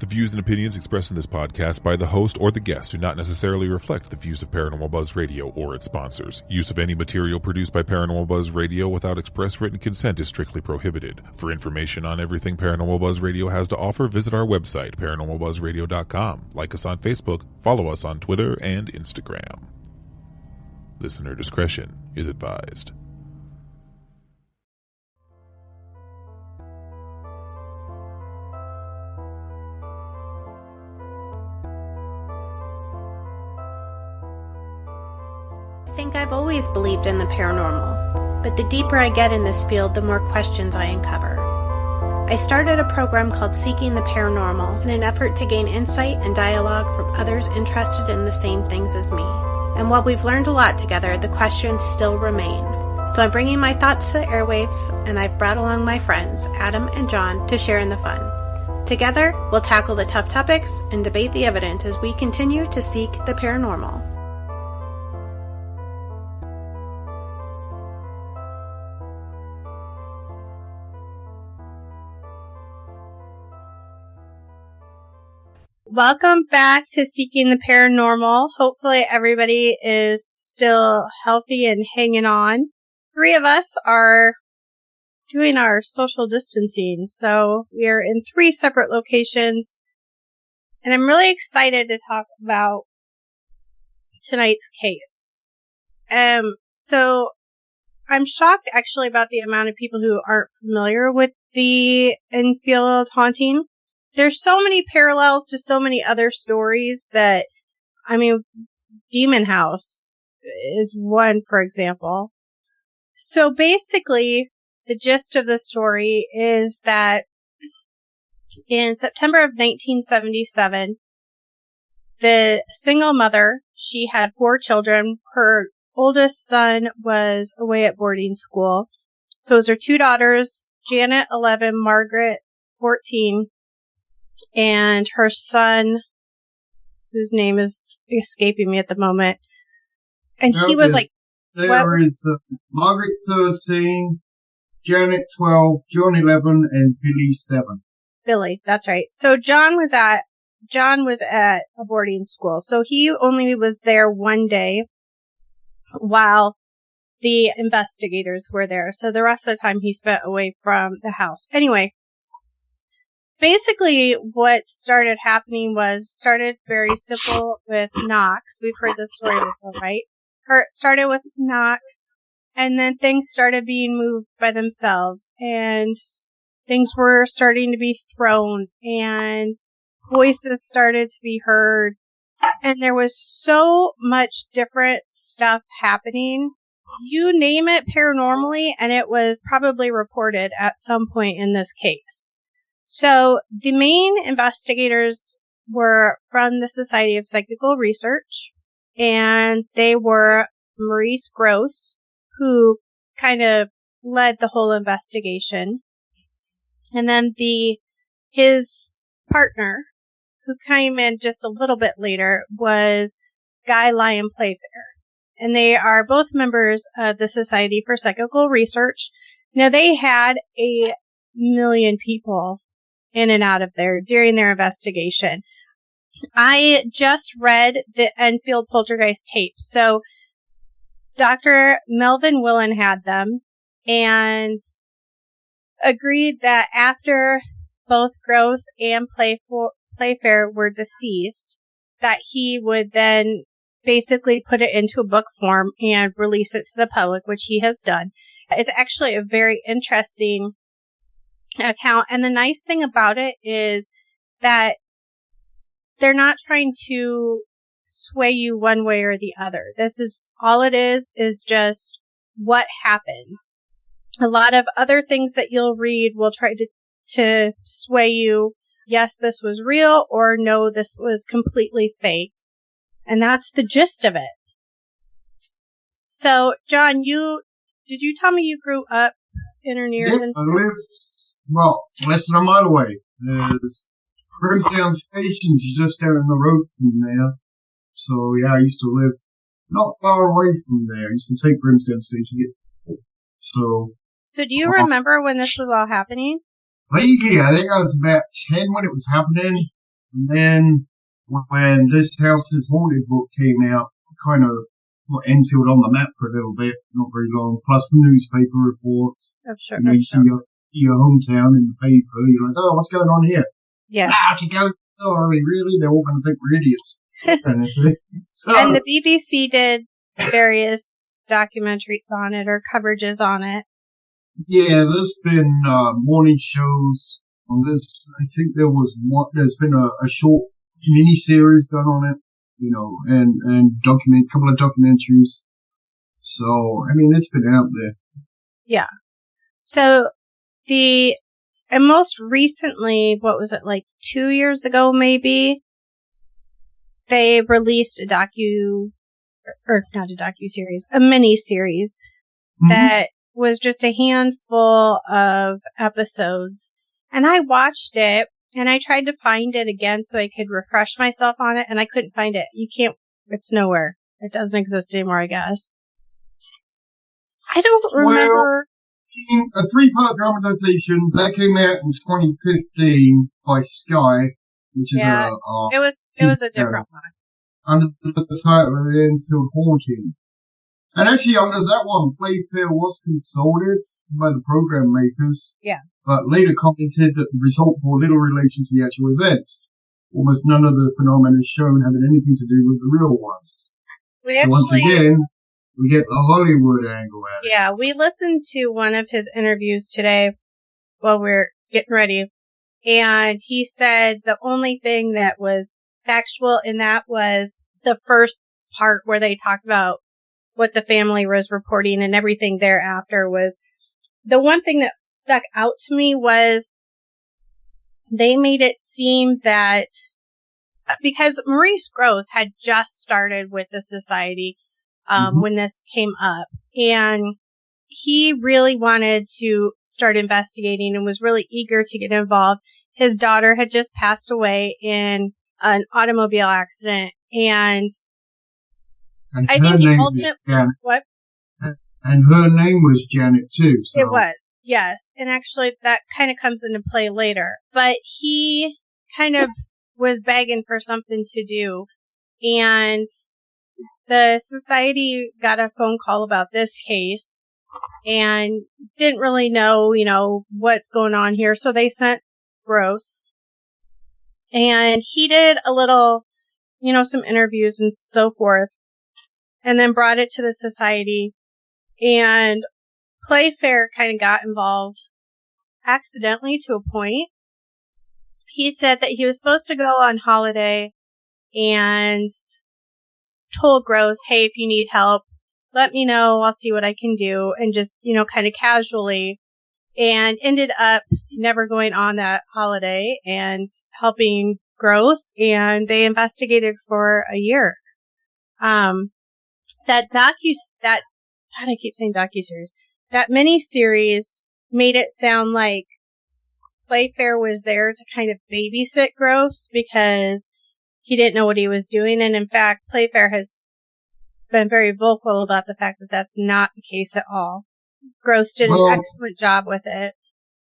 The views and opinions expressed in this podcast by the host or the guest do not necessarily reflect the views of Paranormal Buzz Radio or its sponsors. Use of any material produced by Paranormal Buzz Radio without express written consent is strictly prohibited. For information on everything Paranormal Buzz Radio has to offer, visit our website, paranormalbuzzradio.com. Like us on Facebook, follow us on Twitter and Instagram. Listener discretion is advised. I think I've always believed in the paranormal, but the deeper I get in this field, the more questions I uncover. I started a program called Seeking the Paranormal in an effort to gain insight and dialogue from others interested in the same things as me. And while we've learned a lot together, the questions still remain. So I'm bringing my thoughts to the airwaves, and I've brought along my friends, Adam and John, to share in the fun. Together, we'll tackle the tough topics and debate the evidence as we continue to seek the paranormal. Welcome back to Seeking the Paranormal. Hopefully everybody is still healthy and hanging on. 3 of us are doing our social distancing, so we are in 3 separate locations. And I'm really excited to talk about tonight's case. So I'm shocked actually about the amount of people who aren't familiar with the Enfield haunting. There's so many parallels to so many other stories that, Demon House is one, for example. So basically, the gist of the story is that in September of 1977, the single mother, she had 4 children. Her oldest son was away at boarding school. So it was her 2 daughters, Janet, 11, Margaret, 14. And her son, whose name is escaping me at the moment, and he was like... There is Margaret 13, Janet 12, John 11, and Billy 7. Billy, that's right. So John was at a boarding school. So he only was there one day while the investigators were there. So the rest of the time he spent away from the house. Anyway. Basically, what started happening started very simple with Knox. We've heard this story before, right? It started with Knox, and then things started being moved by themselves, and things were starting to be thrown, and voices started to be heard, and there was so much different stuff happening. You name it paranormally, and it was probably reported at some point in this case. So the main investigators were from the Society of Psychical Research, and they were Maurice Gross, who kind of led the whole investigation, and then his partner, who came in just a little bit later, was Guy Lyon Playfair, and they are both members of the Society for Psychical Research. Now, they had 1 million people in and out of there during their investigation. I just read the Endfield Poltergeist tapes. So Dr. Melvin Willen had them and agreed that after both Gross and Playfair were deceased, that he would then basically put it into a book form and release it to the public, which he has done. It's actually a very interesting account, and the nice thing about it is that they're not trying to sway you one way or the other. This is all it is just what happens. A lot of other things that you'll read will try to sway you. Yes, this was real, or no, this was completely fake. And that's the gist of it. So, John, did you tell me you grew up in or near? Yeah, I lived, less than a mile away. There's Grimsdown Station's just down the road from there. So, yeah, I used to live not far away from there. I used to take Grimsdown Station. So do you remember when this was all happening? Yeah, I think I was about 10 when it was happening. And then when this House is Haunted book came out, kind of put Enfield on the map for a little bit, not very long, plus the newspaper reports. Oh, sure. You know, you see your hometown in the paper, you're like, oh, what's going on here? Yeah. Wow, to go, sorry, really? They're all going to think we're idiots. And the BBC did various documentaries on it or coverages on it. Yeah, there's been morning shows on this. I think there's been a short mini series done on it, you know, and couple of documentaries. So, I mean, it's been out there. Yeah. So and most recently, what was it, like 2 years ago maybe, they released not a docu-series, a mini-series that was just a handful of episodes. And I watched it, and I tried to find it again so I could refresh myself on it, and I couldn't find it. It's nowhere. It doesn't exist anymore, I guess. I don't remember. A 3-part dramatization that came out in 2015 by Sky, which is it was a different one. Under the title of the Endfield Haunting. And actually, under that one, Playfair was consulted by the program makers. Yeah. But later commented that the result bore little relation to the actual events. Almost none of the phenomena shown having anything to do with the real ones. Once again, we get the Hollywood angle at it. Yeah, we listened to one of his interviews today while we're getting ready. And he said the only thing that was factual in that was the first part where they talked about what the family was reporting, and everything thereafter was the one thing that stuck out to me was they made it seem that because Maurice Grosse had just started with the society when this came up, and he really wanted to start investigating and was really eager to get involved. His daughter had just passed away in an automobile accident, and I think he ultimately, what? And her name was Janet too. So. It was, yes. And actually that kind of comes into play later. But he kind of was begging for something to do. And the society got a phone call about this case and didn't really know, what's going on here. So they sent Grosse. And he did a little, some interviews and so forth. And then brought it to the society. And Playfair kind of got involved accidentally to a point. He said that he was supposed to go on holiday and told Grosse, hey, if you need help, let me know. I'll see what I can do. And just, kind of casually, and ended up never going on that holiday and helping Grosse. And they investigated for a year. I keep saying docuseries. That mini-series made it sound like Playfair was there to kind of babysit Grosse because he didn't know what he was doing. And in fact, Playfair has been very vocal about the fact that that's not the case at all. Grosse did an excellent job with it.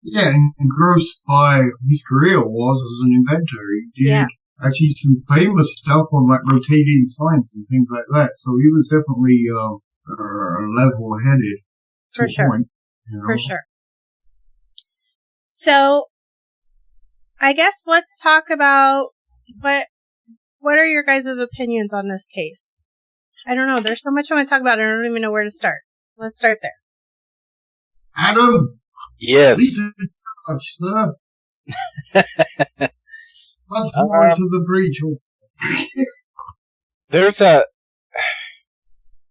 Yeah, and Grosse, by his career, was as an inventor. He did actually some famous stuff on like rotating signs and things like that. So he was definitely level-headed. For sure. Point, For sure. So, I guess let's talk about what are your guys' opinions on this case? I don't know. There's so much I want to talk about. I don't even know where to start. Let's start there. Adam. Yes. Sir. Let's go on to the breach.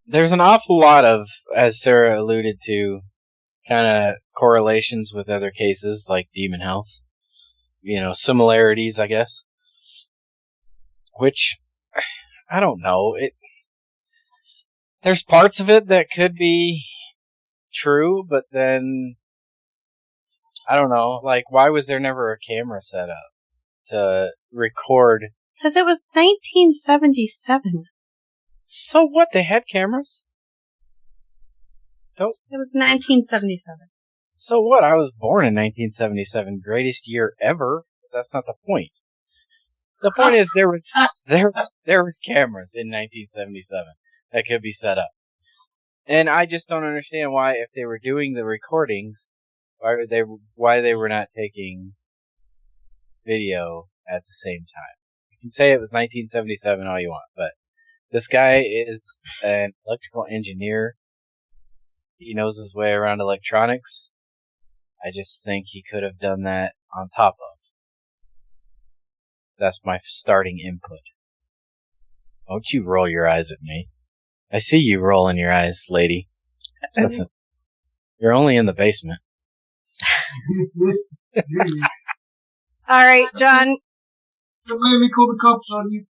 There's an awful lot of, as Sarah alluded to, kind of correlations with other cases like Demon House. Similarities, I guess. Which, I don't know. There's parts of it that could be true, but then, I don't know. Like, why was there never a camera set up to record? Because it was 1977. So what? They had cameras? It was 1977. So what? I was born in 1977. Greatest year ever. That's not the point. The point is, there was cameras in 1977 that could be set up, and I just don't understand why, if they were doing the recordings, why they were not taking video at the same time. You can say it was 1977 all you want, but this guy is an electrical engineer. He knows his way around electronics. I just think he could have done that on top of. That's my starting input. Don't you roll your eyes at me. I see you rolling your eyes, lady. Listen, you're only in the basement. All right, John. Don't let me call the cops on you.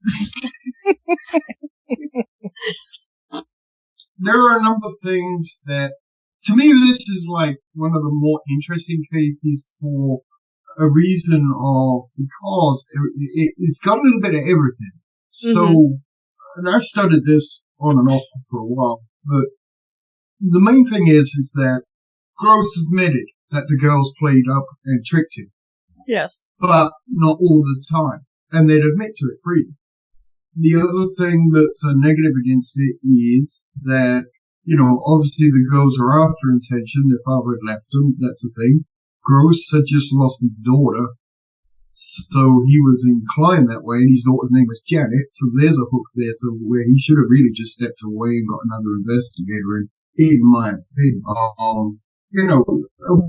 There are a number of things that, to me, this is like one of the more interesting cases for a reason of, because it's got a little bit of everything. So, and I've studied this on and off for a while, but the main thing is that Gross admitted that the girls played up and tricked him. Yes. But not all the time. And they'd admit to it freely. The other thing that's a negative against it is that, obviously the girls are after intention. Their father had left them. That's the thing. Gross had just lost his daughter. So he was inclined that way, and his daughter's name was Janet. So there's a hook there, so where he should have really just stepped away and got another investigator in my opinion.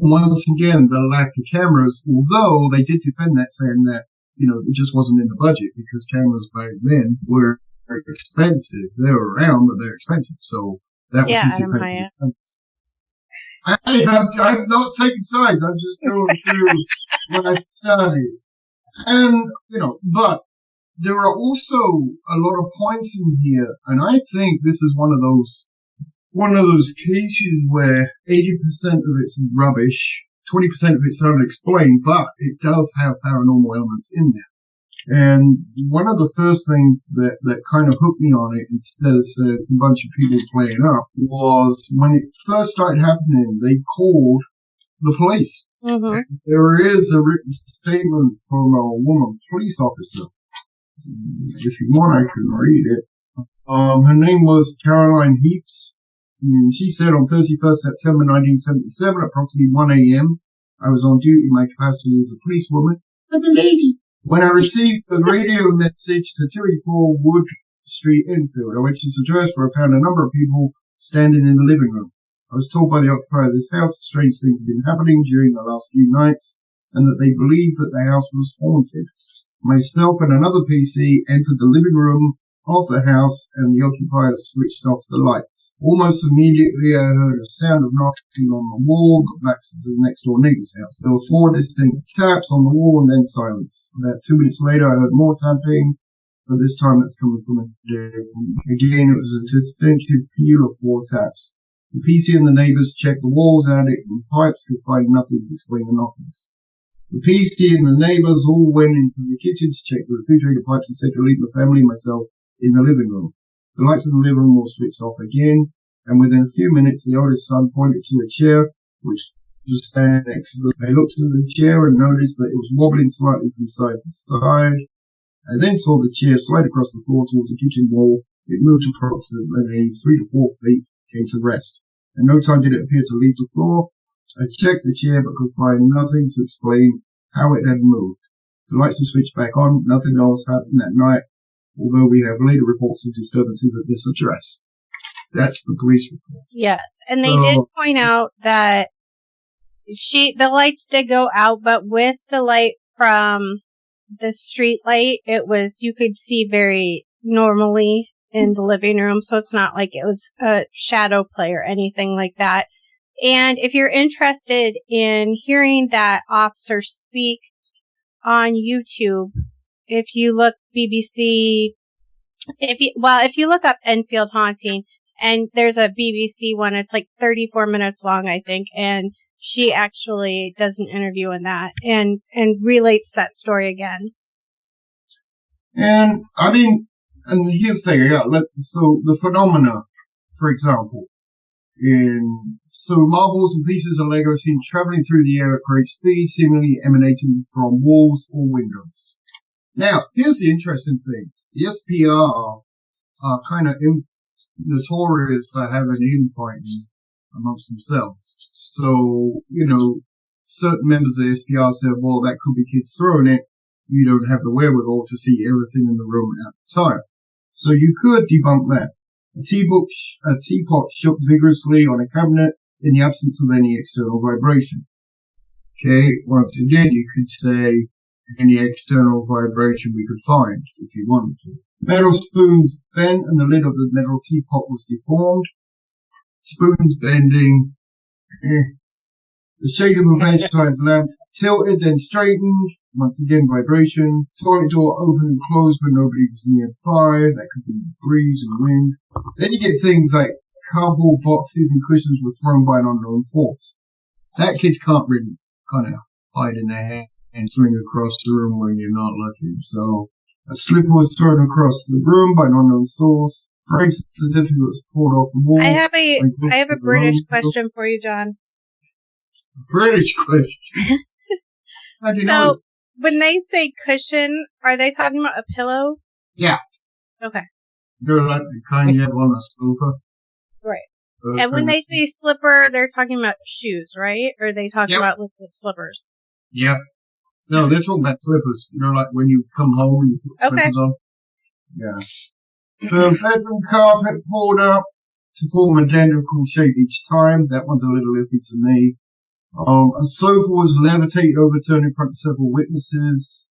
Once again, the lack of cameras, although they did defend that, saying that, it just wasn't in the budget, because cameras back then were expensive. They were around, but they're expensive. So that was his defense. I'm not taking sides. I'm just going through what I studied. And, but there are also a lot of points in here, and I think this is one of those cases where 80% of it's rubbish, 20% of it's unexplained, but it does have paranormal elements in there. And one of the first things that kind of hooked me on it, instead of it's a bunch of people playing up, was when it first started happening, they called the police. Mm-hmm. There is a written statement from a woman police officer. If you want, I can read it. Her name was Caroline Heaps. And she said, on 31st September 1977, approximately 1 a.m., I was on duty in my capacity as a policewoman and a lady when I received a radio message to 284 Wood Street, Endfield. I went to this address where I found a number of people standing in the living room. I was told by the occupier of this house that strange things had been happening during the last few nights, and that they believed that the house was haunted. Myself and another PC entered the living room of the house, and the occupier switched off the lights. Almost immediately I heard a sound of knocking on the wall, got back to the next door neighbor's house. There were 4 distinct taps on the wall and then silence. About 2 minutes later I heard more tapping, but this time it was coming from a different. Again, it was a distinctive peal of 4 taps. The PC and the neighbors checked the walls, attic, and pipes, could find nothing to explain the knockings. The PC and the neighbors all went into the kitchen to check the refrigerator pipes and said to leave the family and myself in the living room. The lights in the living room were switched off again, and within a few minutes the oldest son pointed to a chair which was standing next to them. I looked at the chair and noticed that it was wobbling slightly from side to side. I then saw the chair slide across the floor towards the kitchen wall. It moved approximately 3 to 4 feet, came to rest. In no time did it appear to leave the floor. I checked the chair but could find nothing to explain how it had moved. The lights were switched back on. Nothing else happened that night, although we have later reports of disturbances at this address. That's the police report. Yes, and they did point out that the lights did go out, but with the light from the street light, you could see very normally in the living room, so it's not like it was a shadow play or anything like that. And if you're interested in hearing that officer speak on YouTube, if you look BBC, if you look up Enfield Haunting, and there's a BBC one, it's like 34 minutes long, I think, and she actually does an interview in that and relates that story again. And I mean, and here's the thing, so the phenomena, for example, marbles and pieces of Lego seem traveling through the air at great speed, seemingly emanating from walls or windows. Now, here's the interesting thing. The SPR are kind of notorious for having infighting amongst themselves. So, certain members of the SPR said, well, that could be kids throwing it. You don't have the wherewithal to see everything in the room at the time. So you could debunk that. A teapot shook vigorously on a cabinet in the absence of any external vibration. Okay, once again, you could say any external vibration we could find if you wanted to. Metal spoons bent and the lid of the metal teapot was deformed. Spoons bending. The shade of a bedside lamp tilted, then straightened. Once again, vibration. Toilet door open and closed when nobody was nearby. That could be breeze and wind. Then you get things like cardboard boxes and cushions were thrown by an unknown force. That kids can't really kind of hide in their hair and swing across the room when you're not looking. So a slipper was thrown across the room by an unknown source. Frank certificate was pulled off the wall. I have a British question for you, John. British question. How do you know? So, when they say cushion, are they talking about a pillow? Yeah. Okay. They're like the kind you have on a sofa. Right. And when they say slipper, they're talking about shoes, right? Or are they talking about liquid slippers? Yeah. No, they're talking about slippers. Like when you come home and you put slippers on. Yeah. The bedroom carpet pulled up to form an identical shape each time. That one's a little iffy to me. A sofa was levitated, overturned in front of several witnesses.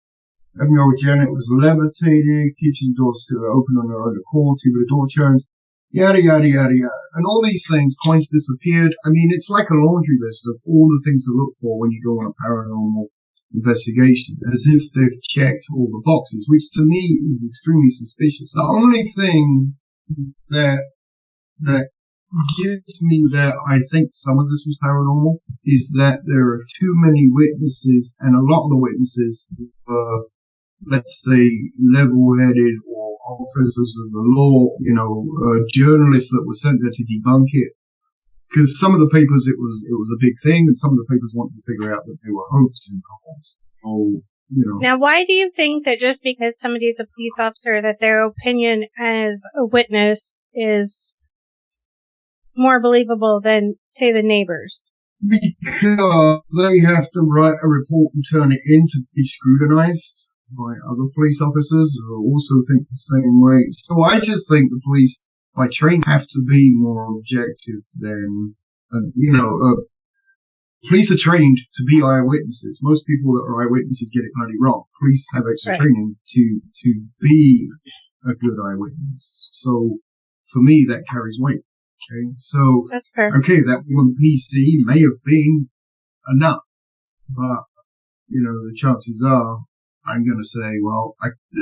11-year-old Janet was levitated. Kitchen door stood open on her own accord. Two of the door turns. Yada, yada, yada, yada. And all these things, coins disappeared. I mean, it's like a laundry list of all the things to look for when you go on a paranormal investigation, as if they've checked all the boxes, which to me is extremely suspicious. The only thing that gives me that I think some of this was paranormal is that there are too many witnesses, and a lot of the witnesses were, let's say, level-headed or officers of the law, journalists that were sent there to debunk it. Because some of the papers, it was a big thing, and some of the papers wanted to figure out that they were hoaxes. Now, why do you think that just because somebody's a police officer, that their opinion as a witness is more believable than, say, the neighbors? Because they have to write a report and turn it in to be scrutinized by other police officers who also think the same way. So I just think the police, by training, have to be more objective than, police are trained to be eyewitnesses. Most people that are eyewitnesses get it bloody wrong. Police have extra training to be a good eyewitness. So for me, that carries weight. Okay, so that's fair. Okay, that one PC may have been enough, but the chances are I'm going to say,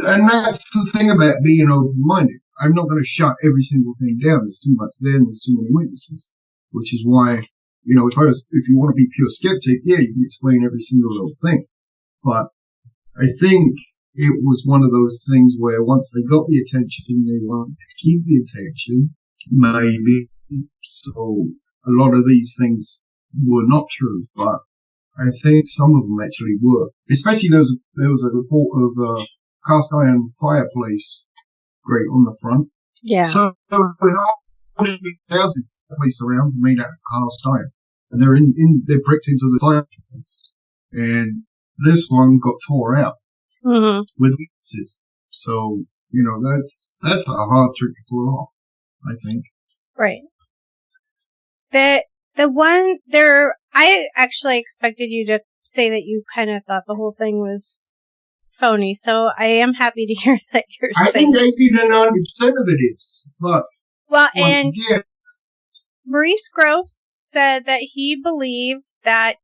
and that's the thing about being open-minded. I'm not going to shut every single thing down. There's too much there, and there's too many witnesses, which is why, if you want to be pure skeptic, yeah, you can explain every single little thing. But I think it was one of those things where once they got the attention, they wanted to keep the attention, maybe. So a lot of these things were not true, but I think some of them actually were. Especially there was a report of a cast iron fireplace grate on the front. Yeah. So when all the houses, the place around is made out of cast iron, and they're bricked into the fireplace, and this one got tore out with witnesses. So that's a hard trick to pull off, I think. Right. The one there, I actually expected you to say that you kind of thought the whole thing was phony, so I am happy to hear that you're saying. I think 80 to 90% of it is, but and again, Maurice Gross said that he believed that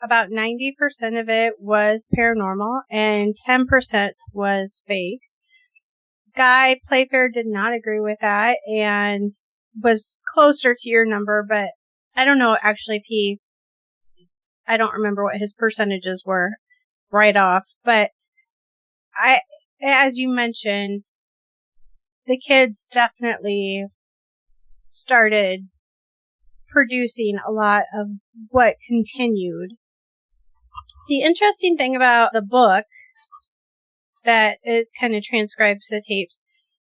about 90% of it was paranormal and 10% was fake. Guy Playfair did not agree with that and was closer to your number, but I don't know, actually, P. I don't remember what his percentages were right off, but as you mentioned, the kids definitely started producing a lot of what continued. The interesting thing about the book that it kind of transcribes the tapes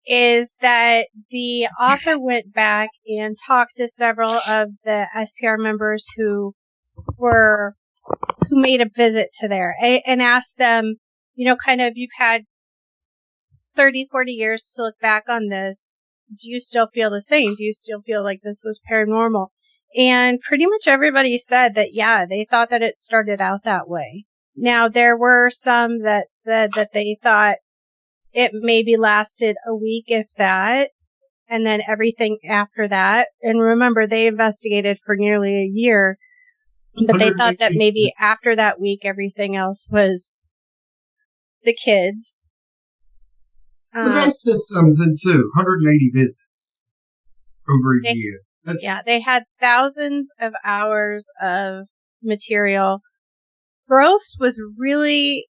is that the author went back and talked to several of the SPR members who made a visit to there and asked them, kind of, you've had 30, 40 years to look back on this. Do you still feel the same? Do you still feel like this was paranormal? And pretty much everybody said that, yeah, they thought that it started out that way. Now, there were some that said that they thought it maybe lasted a week, if that, and then everything after that. And remember, they investigated for nearly a year, but they thought that maybe after that week, everything else was the kids. But that's just something, too. 180 visits over a year. They had thousands of hours of material. Gross was really,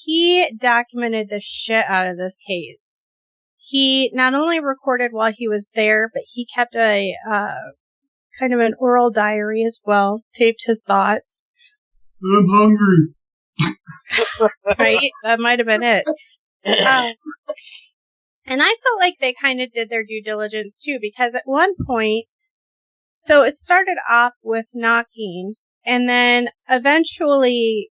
he documented the shit out of this case. He not only recorded while he was there, but he kept a kind of an oral diary as well, taped his thoughts. I'm hungry. Right? That might have been it. And I felt like they kind of did their due diligence too, because at one point, so it started off with knocking, and then eventually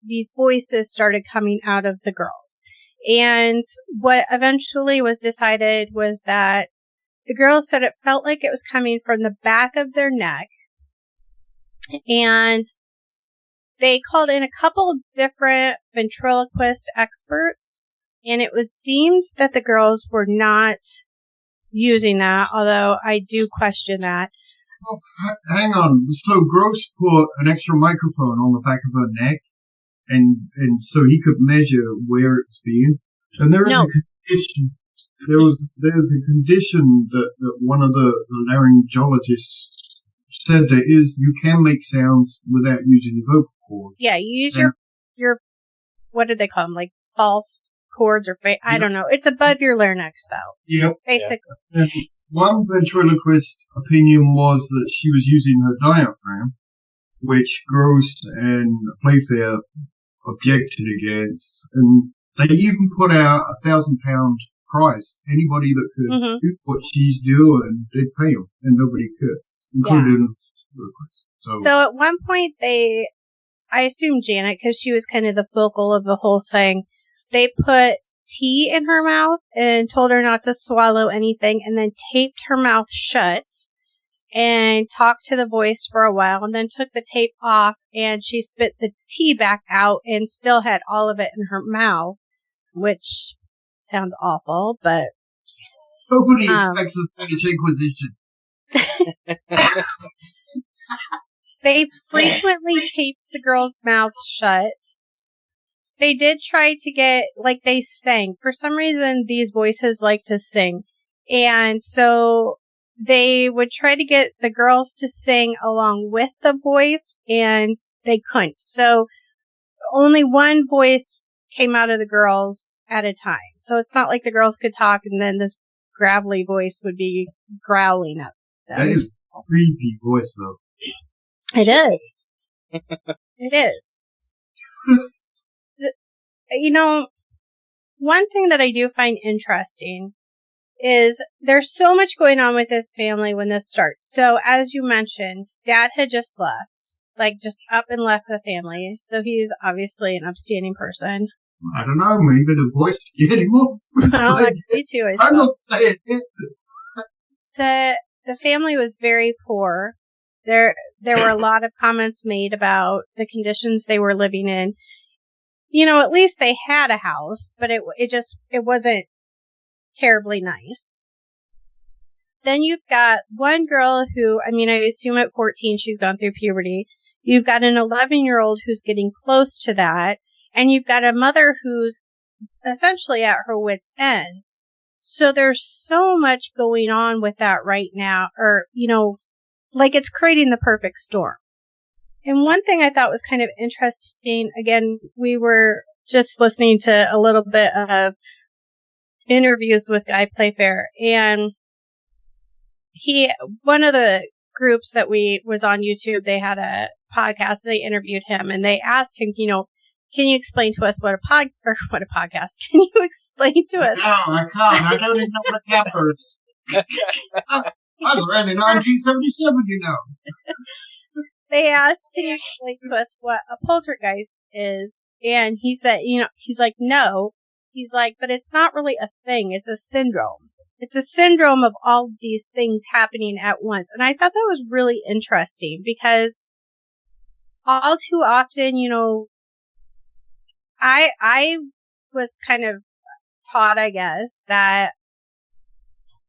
these voices started coming out of the girls. And what eventually was decided was that the girls said it felt like it was coming from the back of their neck, and they called in a couple different ventriloquist experts, and it was deemed that the girls were not using that, although I do question that. Oh, hang on. So Gross put an extra microphone on the back of her neck, and so he could measure where it was being. And there is a condition. There's a condition that one of the laryngologists said you can make sounds without using your vocal cords. Yeah, you use your what do they call them? Like false cords or I don't know. It's above your larynx, though. Yep. Basically. And one ventriloquist opinion was that she was using her diaphragm, which Gross and Playfair objected against, and they even put out a £1,000 prize. Anybody that could do what she's doing, they'd pay them, and nobody could, including So at one point, I assume Janet, because she was kind of the focal of the whole thing, they put tea in her mouth and told her not to swallow anything, and then taped her mouth shut and talked to the voice for a while, and then took the tape off, and she spit the tea back out and still had all of it in her mouth, which sounds awful, but nobody expects a Spanish Inquisition. They frequently taped the girl's mouth shut. They did try to get, they sang. For some reason, these voices like to sing. And so they would try to get the girls to sing along with the voice, and they couldn't. So only one voice came out of the girls at a time. So it's not like the girls could talk and then this gravelly voice would be growling at them. That is a creepy voice, though. It is. It is. One thing that I do find interesting is there's so much going on with this family when this starts. So, as you mentioned, Dad had just left, just up and left the family. So he's obviously an upstanding person. I don't know, maybe the voice scared him off. Me too, I suppose. I'm not saying it. The family was very poor. There were a lot of comments made about the conditions they were living in. At least they had a house, but it wasn't terribly nice. Then you've got one girl who, I assume at 14 she's gone through puberty. You've got an 11-year-old who's getting close to that. And you've got a mother who's essentially at her wit's end. So there's so much going on with that right now, or, it's creating the perfect storm. And one thing I thought was kind of interesting, again, we were just listening to a little bit of interviews with Guy Playfair, and one of the groups that was on YouTube, they had a podcast, they interviewed him, and they asked him, can you explain to us what a podcast? Can you explain to us? No, I can't. I don't even know what a capper is. I was around in 1977, you know. They asked, can you explain to us what a poltergeist is? And he said, he's like, no. He's like, but it's not really a thing. It's a syndrome. It's a syndrome of all these things happening at once. And I thought that was really interesting because all too often, I was kind of taught, I guess, that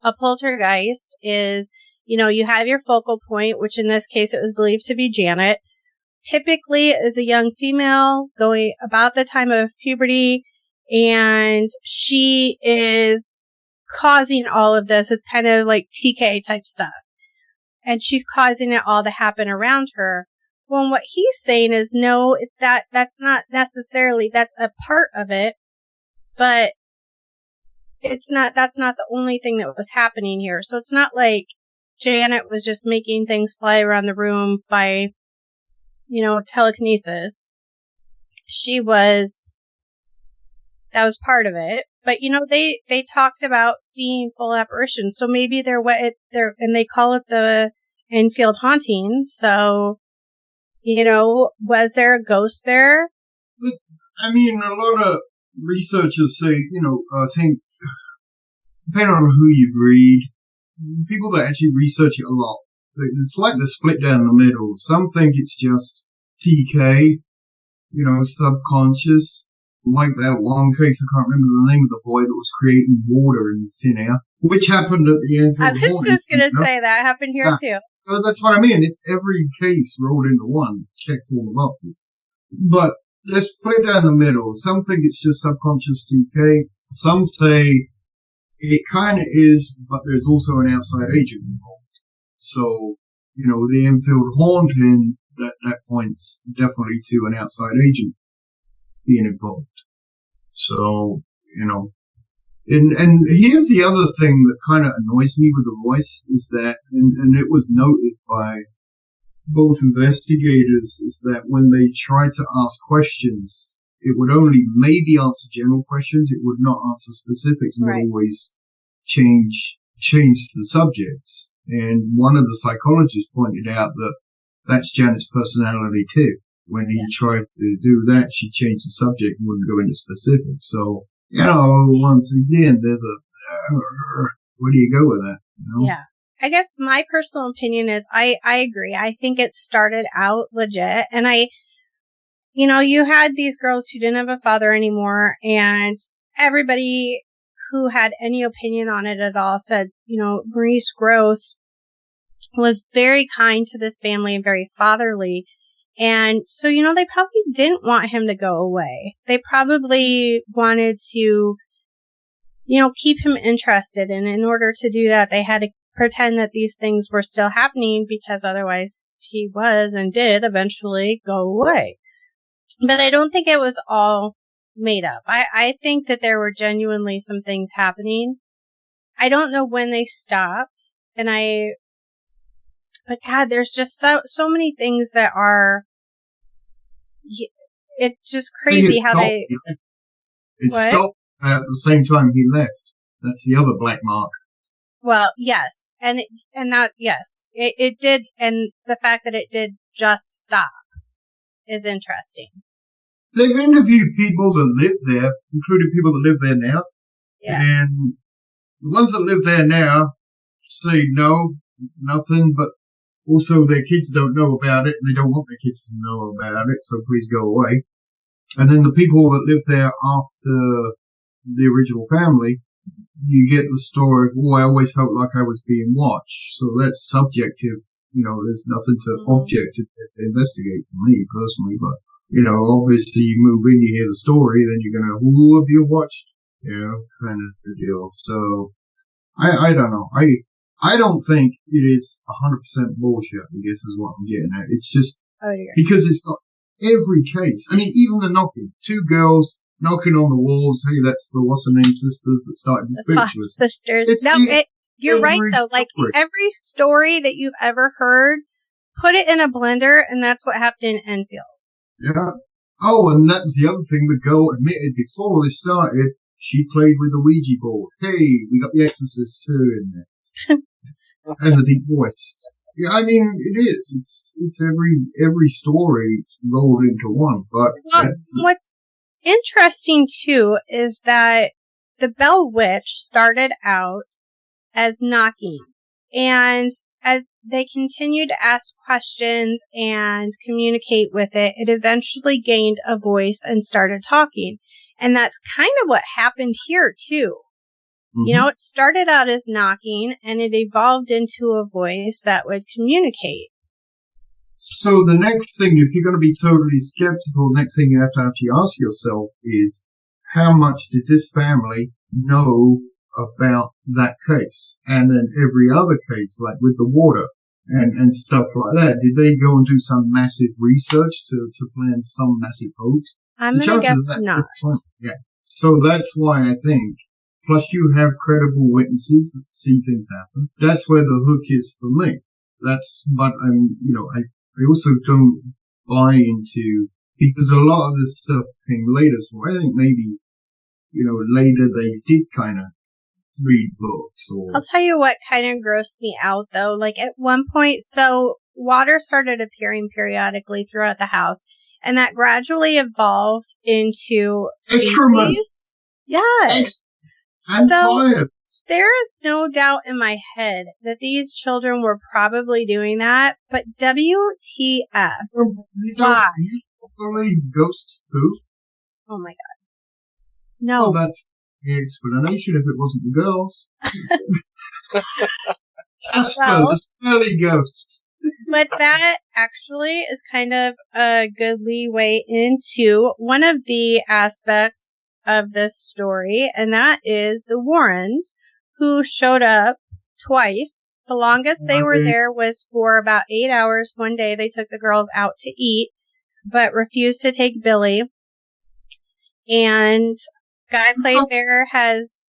a poltergeist is, you have your focal point, which in this case it was believed to be Janet. Typically is a young female going about the time of puberty, and she is causing all of this. It's kind of like TK type stuff. And she's causing it all to happen around her. Well, what he's saying is no, that's not necessarily, that's a part of it, but that's not the only thing that was happening here. So it's not like Janet was just making things fly around the room by, telekinesis. That was part of it. But, they talked about seeing full apparitions. So maybe and they call it the Endfield haunting. So, was there a ghost there? I mean, a lot of researchers say, I think, depending on who you read, people that actually research it a lot, it's like they're split down the middle. Some think it's just TK, subconscious. Like that one case, I can't remember the name of the boy that was creating water in thin air, which happened at the end. I was just going to say that happened here too. So that's what I mean. It's every case rolled into one, checks all the boxes. But let's split down the middle. Some think it's just subconscious TK. Some say it kind of is, but there's also an outside agent involved. So, the Endfield haunting, that points definitely to an outside agent being involved. So, and here's the other thing that kind of annoys me with the voice is that, and it was noted by both investigators, is that when they tried to ask questions, it would only maybe answer general questions. It would not answer specifics and would always change the subjects. And one of the psychologists pointed out that that's Janet's personality too. When he tried to do that, she changed the subject and wouldn't go into specifics. So, once again, there's where do you go with that? Yeah. I guess my personal opinion is I agree. I think it started out legit. And you had these girls who didn't have a father anymore, and everybody who had any opinion on it at all said, Maurice Grosse was very kind to this family and very fatherly. And so, they probably didn't want him to go away. They probably wanted to, keep him interested. And in order to do that, they had to pretend that these things were still happening, because otherwise he was and did eventually go away. But I don't think it was all made up. I think that there were genuinely some things happening. I don't know when they stopped. But God, there's just so many things that are, it's just crazy how they. It stopped at the same time he left. That's the other black mark. Well, yes. And that, yes, it did. And the fact that it did just stop is interesting. They've interviewed people that live there, including people that live there now. Yeah. And the ones that live there now say no, nothing, but also their kids don't know about it, and they don't want their kids to know about it, so please go away. And then the people that lived there after the original family, you get the story of, I always felt like I was being watched. So that's subjective. There's nothing to objective to investigate for me personally, but, obviously you move in, you hear the story, then you're going to, who have you watched? Kind of the deal. So, I don't know. I don't think it is 100% bullshit, I guess is what I'm getting at. It's just, because it's not every case. I mean, even the knocking. 2 girls knocking on the walls. Hey, that's the what's-her-name sisters that started to speak to us. Sisters. You're right, though. Like, every story that you've ever heard, put it in a blender, and that's what happened in Enfield. Yeah. Oh, and that was the other thing the girl admitted before this started. She played with the Ouija board. Hey, we got the Exorcist too in there. And the deep voice. Yeah, I mean, it is. It's every story rolled into one. But what's interesting too is that the Bell Witch started out as knocking, and as they continued to ask questions and communicate with it, it eventually gained a voice and started talking. And that's kind of what happened here too. Mm-hmm. You know, it started out as knocking and it evolved into a voice that would communicate. So the next thing, if you're going to be totally skeptical, the next thing you have to actually ask yourself is, how much did this family know about that case? And then every other case, like with the water and stuff like that, did they go and do some massive research to plan some massive hoax? I'm going to guess not. Yeah. So that's why I think, plus you have credible witnesses that see things happen. That's where the hook is for me. But I also don't buy into, because a lot of this stuff came later, so I think maybe, later they did kind of read books or... I'll tell you what kind of grossed me out though. Like at one point, so water started appearing periodically throughout the house, and that gradually evolved into feces. Yes. And fire. There is no doubt in my head that these children were probably doing that, but WTF? Why? You don't believe ghosts too? Oh my god. No. Well, that's the explanation if it wasn't the girls. The smelly ghosts. But that actually is kind of a good leeway into one of the aspects of this story, and that is the Warrens, who showed up twice. The longest they were there was for about 8 hours. One day they took the girls out to eat, but refused to take Billy. And Guy Playfair has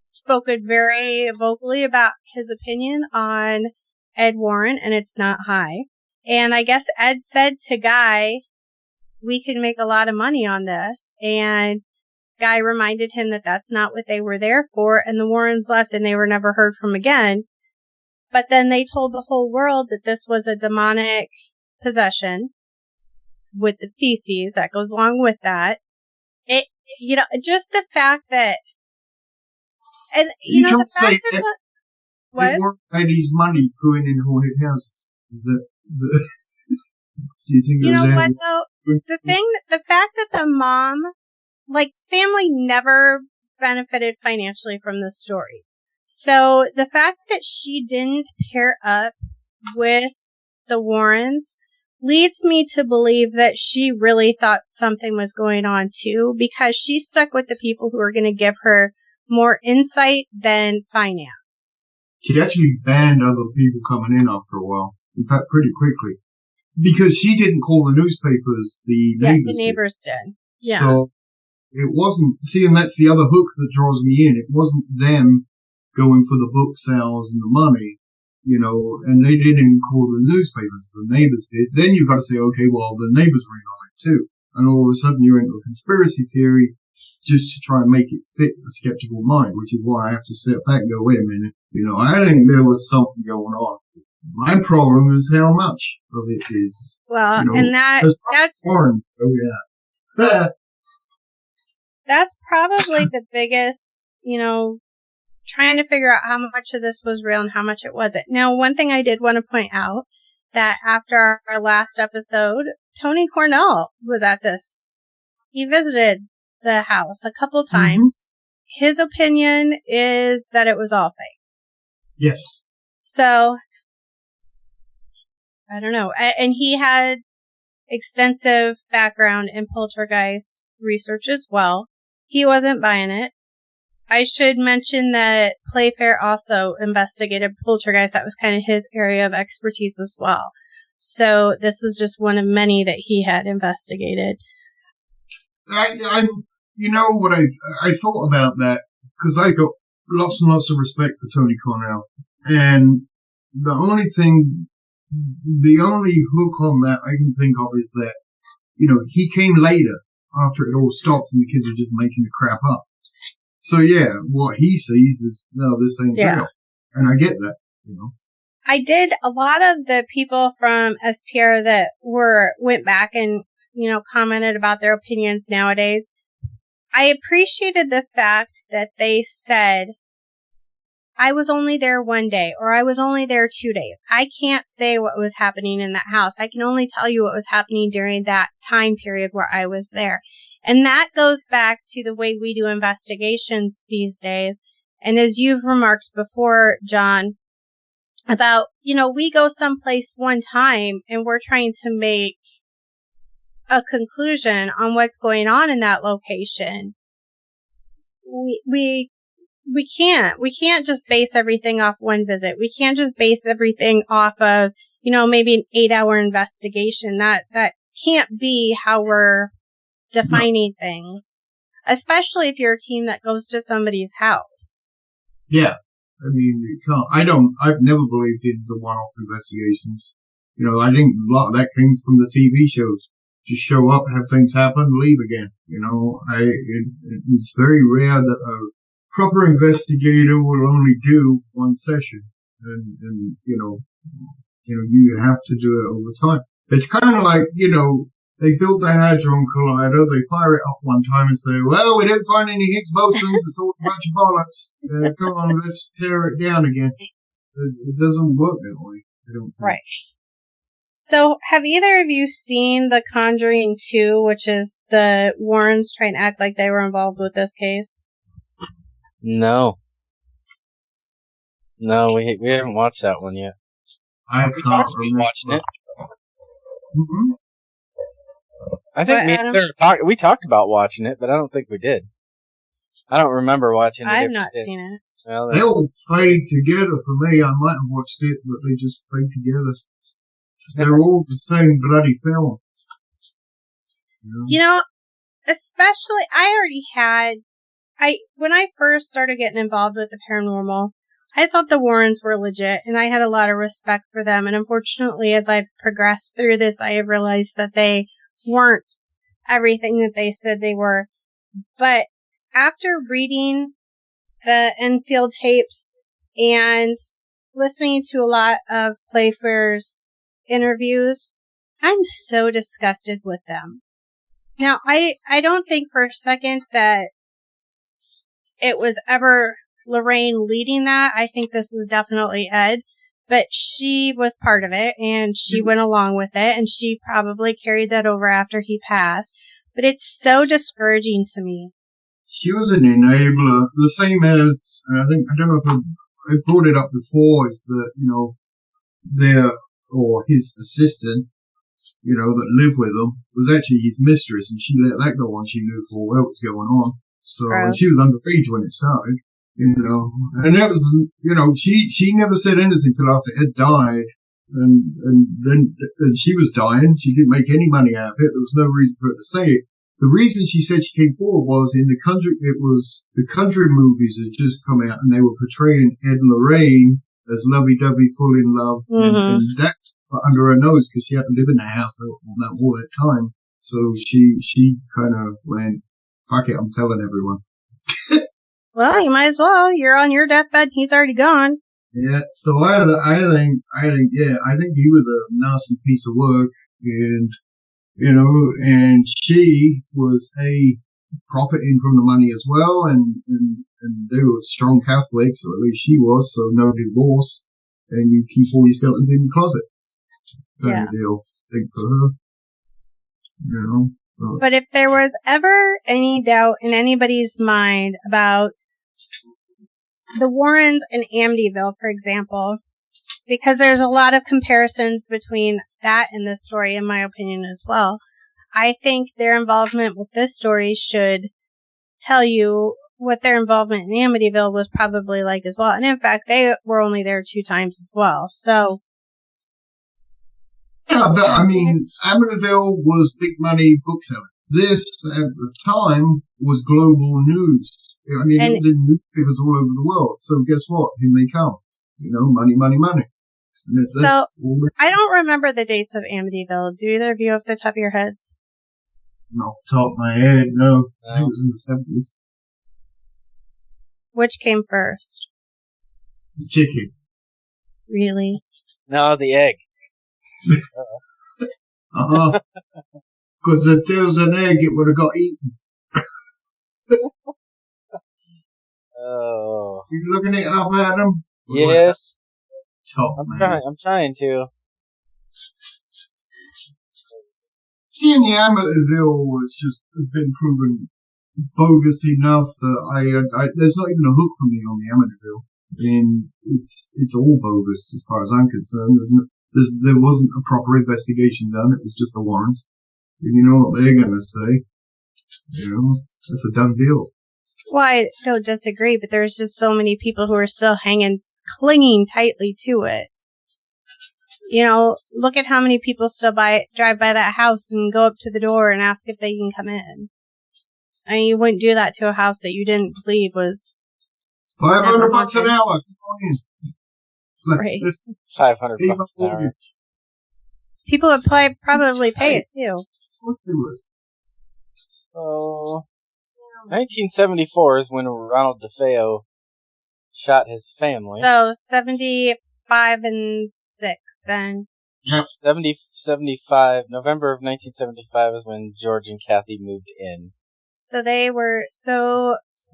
spoken very vocally about his opinion on Ed Warren, and it's not high. And I guess Ed said to Guy, we can make a lot of money on this. And Guy reminded him that that's not what they were there for, and the Warrens left and they were never heard from again. But then they told the whole world that this was a demonic possession with the feces that goes along with that. Just the fact that, and the fact that what? It worked Eddie's money going in haunted houses. Do you think you know what though? The fact that the mom, family never benefited financially from this story. So the fact that she didn't pair up with the Warrens leads me to believe that she really thought something was going on too, because she stuck with the people who were going to give her more insight than finance. She actually banned other people coming in after a while. In fact, pretty quickly. Because she didn't call the newspapers, the neighbors did. Yeah. So it wasn't, and that's the other hook that draws me in. It wasn't them going for the book sales and the money, and they didn't even call the newspapers, the neighbors did. Then you've got to say, okay, well, the neighbors were in on it too. And all of a sudden you're into a conspiracy theory just to try and make it fit a skeptical mind, which is why I have to step back and go, wait a minute, I think there was something going on. My problem is how much of it is. Well, and that's foreign. Oh yeah. That's probably the biggest, trying to figure out how much of this was real and how much it wasn't. Now, one thing I did want to point out, that after our last episode, Tony Cornell was at this. He visited the house a couple times. Mm-hmm. His opinion is that it was all fake. Yes. So, I don't know. And he had extensive background in poltergeist research as well. He wasn't buying it. I should mention that Playfair also investigated poltergeist. That was kind of his area of expertise as well. So this was just one of many that he had investigated. I what I thought about that, because I got lots and lots of respect for Tony Cornell, and the only hook on that I can think of is that he came later after it all stopped and the kids are just making the crap up. So yeah, what he sees is, no, this ain't real. And I get that, I did, a lot of the people from SPR that went back and, commented about their opinions nowadays. I appreciated the fact that they said, I was only there one day, or I was only there 2 days. I can't say what was happening in that house. I can only tell you what was happening during that time period where I was there. And that goes back to the way we do investigations these days. And as you've remarked before, John, about, we go someplace one time and we're trying to make a conclusion on what's going on in that location. We can't just base everything off one visit. We can't just base everything off of, maybe an 8-hour investigation. That can't be how we're defining things, especially if you're a team that goes to somebody's house. Yeah. I mean, you can't, I've never believed in the one-off investigations. I think a lot of that came from the TV shows. Just show up, have things happen, leave again. It's very rare that a proper investigator will only do one session. And you have to do it all the time. It's kind of like, they built the Hadron Collider, they fire it up one time and say, well, we didn't find any Higgs bosons, it's all a bunch of bollocks. Come on, let's tear it down again. It doesn't work that way, I don't think. Right. So, have either of you seen The Conjuring 2, which is the Warrens trying to act like they were involved with this case? No. No, we haven't watched that one yet. I can't remember watching it. Mm-hmm. I think we talked about watching it, but I don't think we did. I don't remember watching it. I've not seen it. Well, they all fade together for me. I might have watched it, but they just fade together. They're all the same bloody film. Especially, when I first started getting involved with the paranormal, I thought the Warrens were legit, and I had a lot of respect for them. And unfortunately, as I've progressed through this, I have realized that they weren't everything that they said they were. But after reading the Enfield tapes and listening to a lot of Playfair's interviews, I'm so disgusted with them. Now, I don't think for a second that it was ever Lorraine leading that. I think this was definitely Ed, but she was part of it and she went along with it and she probably carried that over after he passed. But it's so discouraging to me. She was an enabler, the same as, I don't know if I brought it up before, is that, his assistant, that lived with him, was actually his mistress, and she let that go on. She knew full well what was going on. So, and she was underage when it started, and that was, she never said anything till after Ed died, and then she was dying. She didn't make any money out of it. There was no reason for her to say it. The reason she said she came forward was it was the country movies had just come out and they were portraying Ed and Lorraine as lovey-dovey, full in love, and that's under her nose because she had to live in the house all that time. So she kind of went, fuck it, I'm telling everyone. Well, you might as well. You're on your deathbed. He's already gone. Yeah. So I think he was a nasty piece of work, and and she was profiting from the money as well, and they were strong Catholics, or at least she was, so no divorce, and you keep all your skeletons in the closet. Kind of deal, I think, for her. But if there was ever any doubt in anybody's mind about the Warrens and Amityville, for example, because there's a lot of comparisons between that and this story, in my opinion, as well. I think their involvement with this story should tell you what their involvement in Amityville was probably like as well. And in fact, they were only there 2 times as well. So. Yeah, but I mean, Amityville was big money bookseller. This, at the time, was global news. I mean, it was in newspapers all over the world. So guess what? Here they come. Money, money, money. So, I don't remember the dates of Amityville. Do either of you off the top of your heads? Not off the top of my head, no. I think it was in the 70s. Which came first? The chicken. Really? No, the egg. Uh-huh. Because if there was an egg, it would have got eaten. Oh. You looking it up, Adam? Yes. Top, man. I'm trying to. Seeing the Amityville has been proven bogus enough that there's not even a hook for me on the Amityville. I mean, it's all bogus as far as I'm concerned. There wasn't a proper investigation done. It was just a warrant. And you know what they're going to say. You know, that's a done deal. Well, I don't disagree, but there's just so many people who are still clinging tightly to it. You know, look at how many people still drive by that house and go up to the door and ask if they can come in. I mean, you wouldn't do that to a house that you didn't believe was $500 an hour. Right. 500 bucks an hour. People would probably pay it too. So, 1974 is when Ronald DeFeo shot his family. So 75 and 6 then. Yep. 75, November of 1975 is when George and Kathy moved in. So the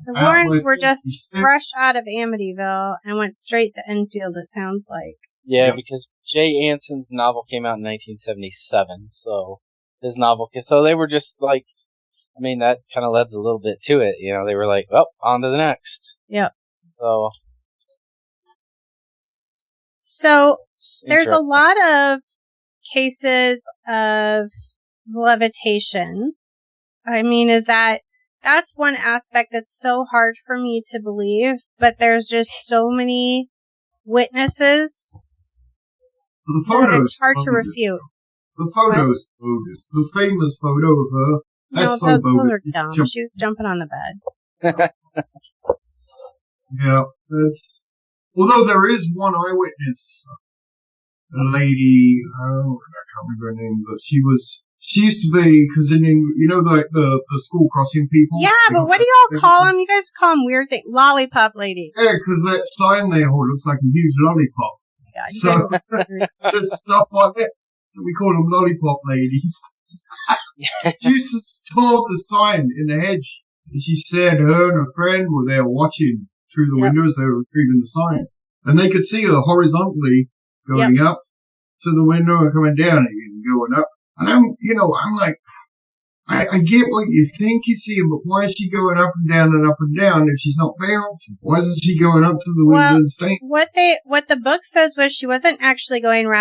Warrens were just fresh out of Amityville and went straight to Enfield, it sounds like. Yeah, because Jay Anson's novel came out in 1977, so his novel, so they were just like, I mean, that kind of led a little bit to it, you know, they were like, well, on to the next. Yep. So there's a lot of cases of levitation. I mean, that's one aspect that's so hard for me to believe, but there's just so many witnesses that it's hard to refute. The photo's bogus. The famous photo of her, that's so bogus. Those are dumb. She was jumping on the bed. Yeah, although there is one eyewitness, a lady, I can't remember her name, but she used to be, because you know, the school crossing people? Yeah, but what do y'all call them? You guys call them weird things. Lollipop lady. Yeah, because that sign there looks like a huge lollipop. God, so stuff like that. So we call them lollipop ladies. She used to store the sign in the hedge. And she said her and her friend were there watching through the windows. They were retrieving the sign. And they could see her horizontally going up to the window and coming down again, going up. And I'm like, I get what you think you see, but why is she going up and down if she's not bouncing? Why isn't she going up to the window and staying? What the book says was she wasn't actually going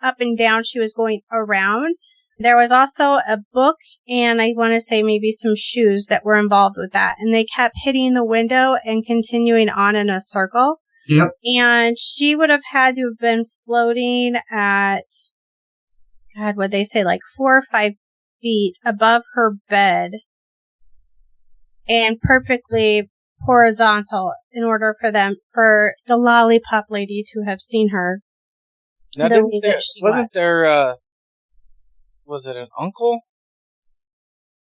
up and down, she was going around. There was also a book and I want to say maybe some shoes that were involved with that. And they kept hitting the window and continuing on in a circle. Yep. And she would have had to have been floating at, God, what'd they say, like 4 or 5 feet above her bed and perfectly horizontal in order for the lollipop lady to have seen her. Now, was it an uncle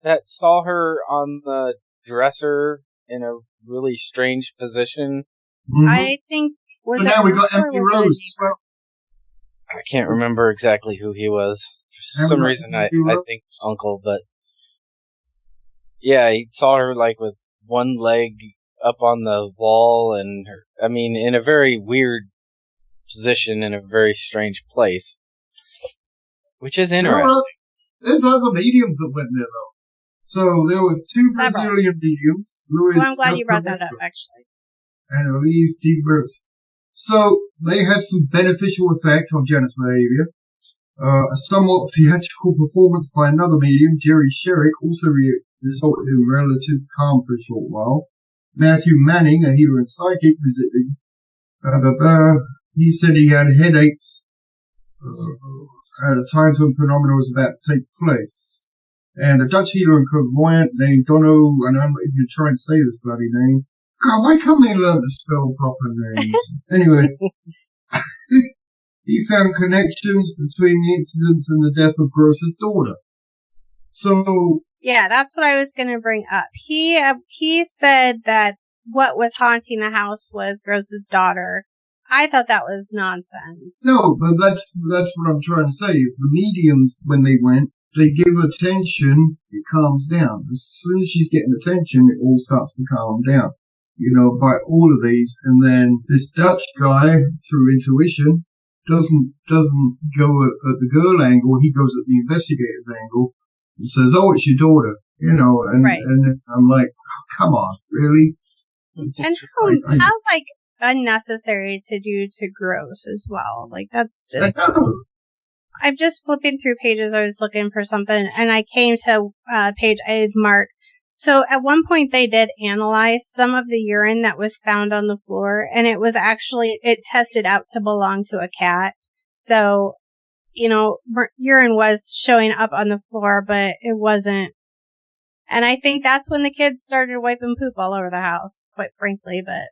that saw her on the dresser in a really strange position? Mm-hmm. I think but now we got empty rows as well. I can't remember exactly who he was. For some reason, I think uncle, but yeah, he saw her like with one leg up on the wall and in a very weird position in a very strange place. Which is interesting. There's other mediums that went there, though. So there were 2 Brazilian mediums. I'm glad you brought that up, actually. And Elise D. Bruce. So they had some beneficial effect on Janet's behavior. A somewhat theatrical performance by another medium, Jerry Sherrick, also resulted in relative calm for a short while. Matthew Manning, a healer and psychic, visited. He said he had headaches at the time when phenomena was about to take place. And a Dutch healer and clairvoyant named Dono, and I'm not even trying to say this bloody name. God, why can't they learn to spell proper names? Anyway, he found connections between the incidents and the death of Gross's daughter. So, Yeah, that's what I was going to bring up. He said that what was haunting the house was Gross's daughter. I thought that was nonsense. No, but that's what I'm trying to say. Is the mediums, when they went, they give attention, it calms down. As soon as she's getting attention, it all starts to calm down. You know, by all of these. And then this Dutch guy, through intuition, doesn't go at the girl angle. He goes at the investigator's angle and says, "Oh, it's your daughter." You know, and Right. and I'm like, oh, "Come on, really?" And how like unnecessary to do to Gross as well. Like that's just. I'm just flipping through pages. I was looking for something, and I came to a page I had marked. So at one point they did analyze some of the urine that was found on the floor, and it tested out to belong to a cat. So, you know, urine was showing up on the floor, but it wasn't. And I think that's when the kids started wiping poop all over the house, quite frankly, but.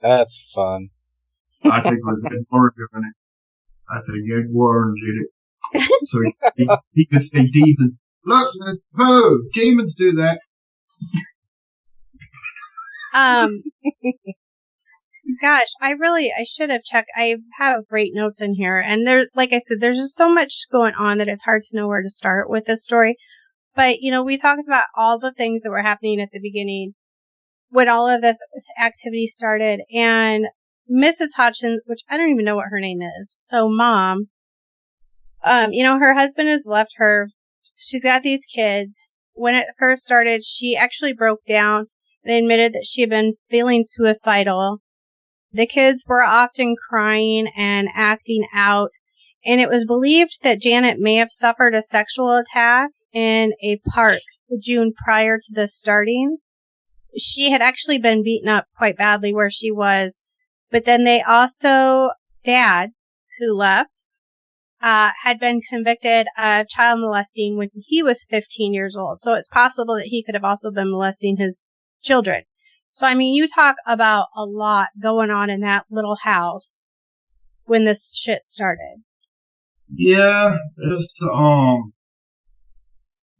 That's fun. I think it was Ed Warren doing it. I think Ed Warren did it. So he could say demons. Look, there's poo! Demons do that. Gosh, I should have checked. I have great notes in here. And there, like I said, there's just so much going on that it's hard to know where to start with this story. But, you know, we talked about all the things that were happening at the beginning when all of this activity started. And Mrs. Hodgson, which I don't even know what her name is. So Mom, you know, her husband has left her. She's got these kids. When it first started, she actually broke down and admitted that she had been feeling suicidal. The kids were often crying and acting out. And it was believed that Janet may have suffered a sexual attack in a park June prior to this starting. She had actually been beaten up quite badly where she was. But then Dad, who left, had been convicted of child molesting when he was 15 years old. So it's possible that he could have also been molesting his children. So, I mean, you talk about a lot going on in that little house when this shit started. Yeah, it's,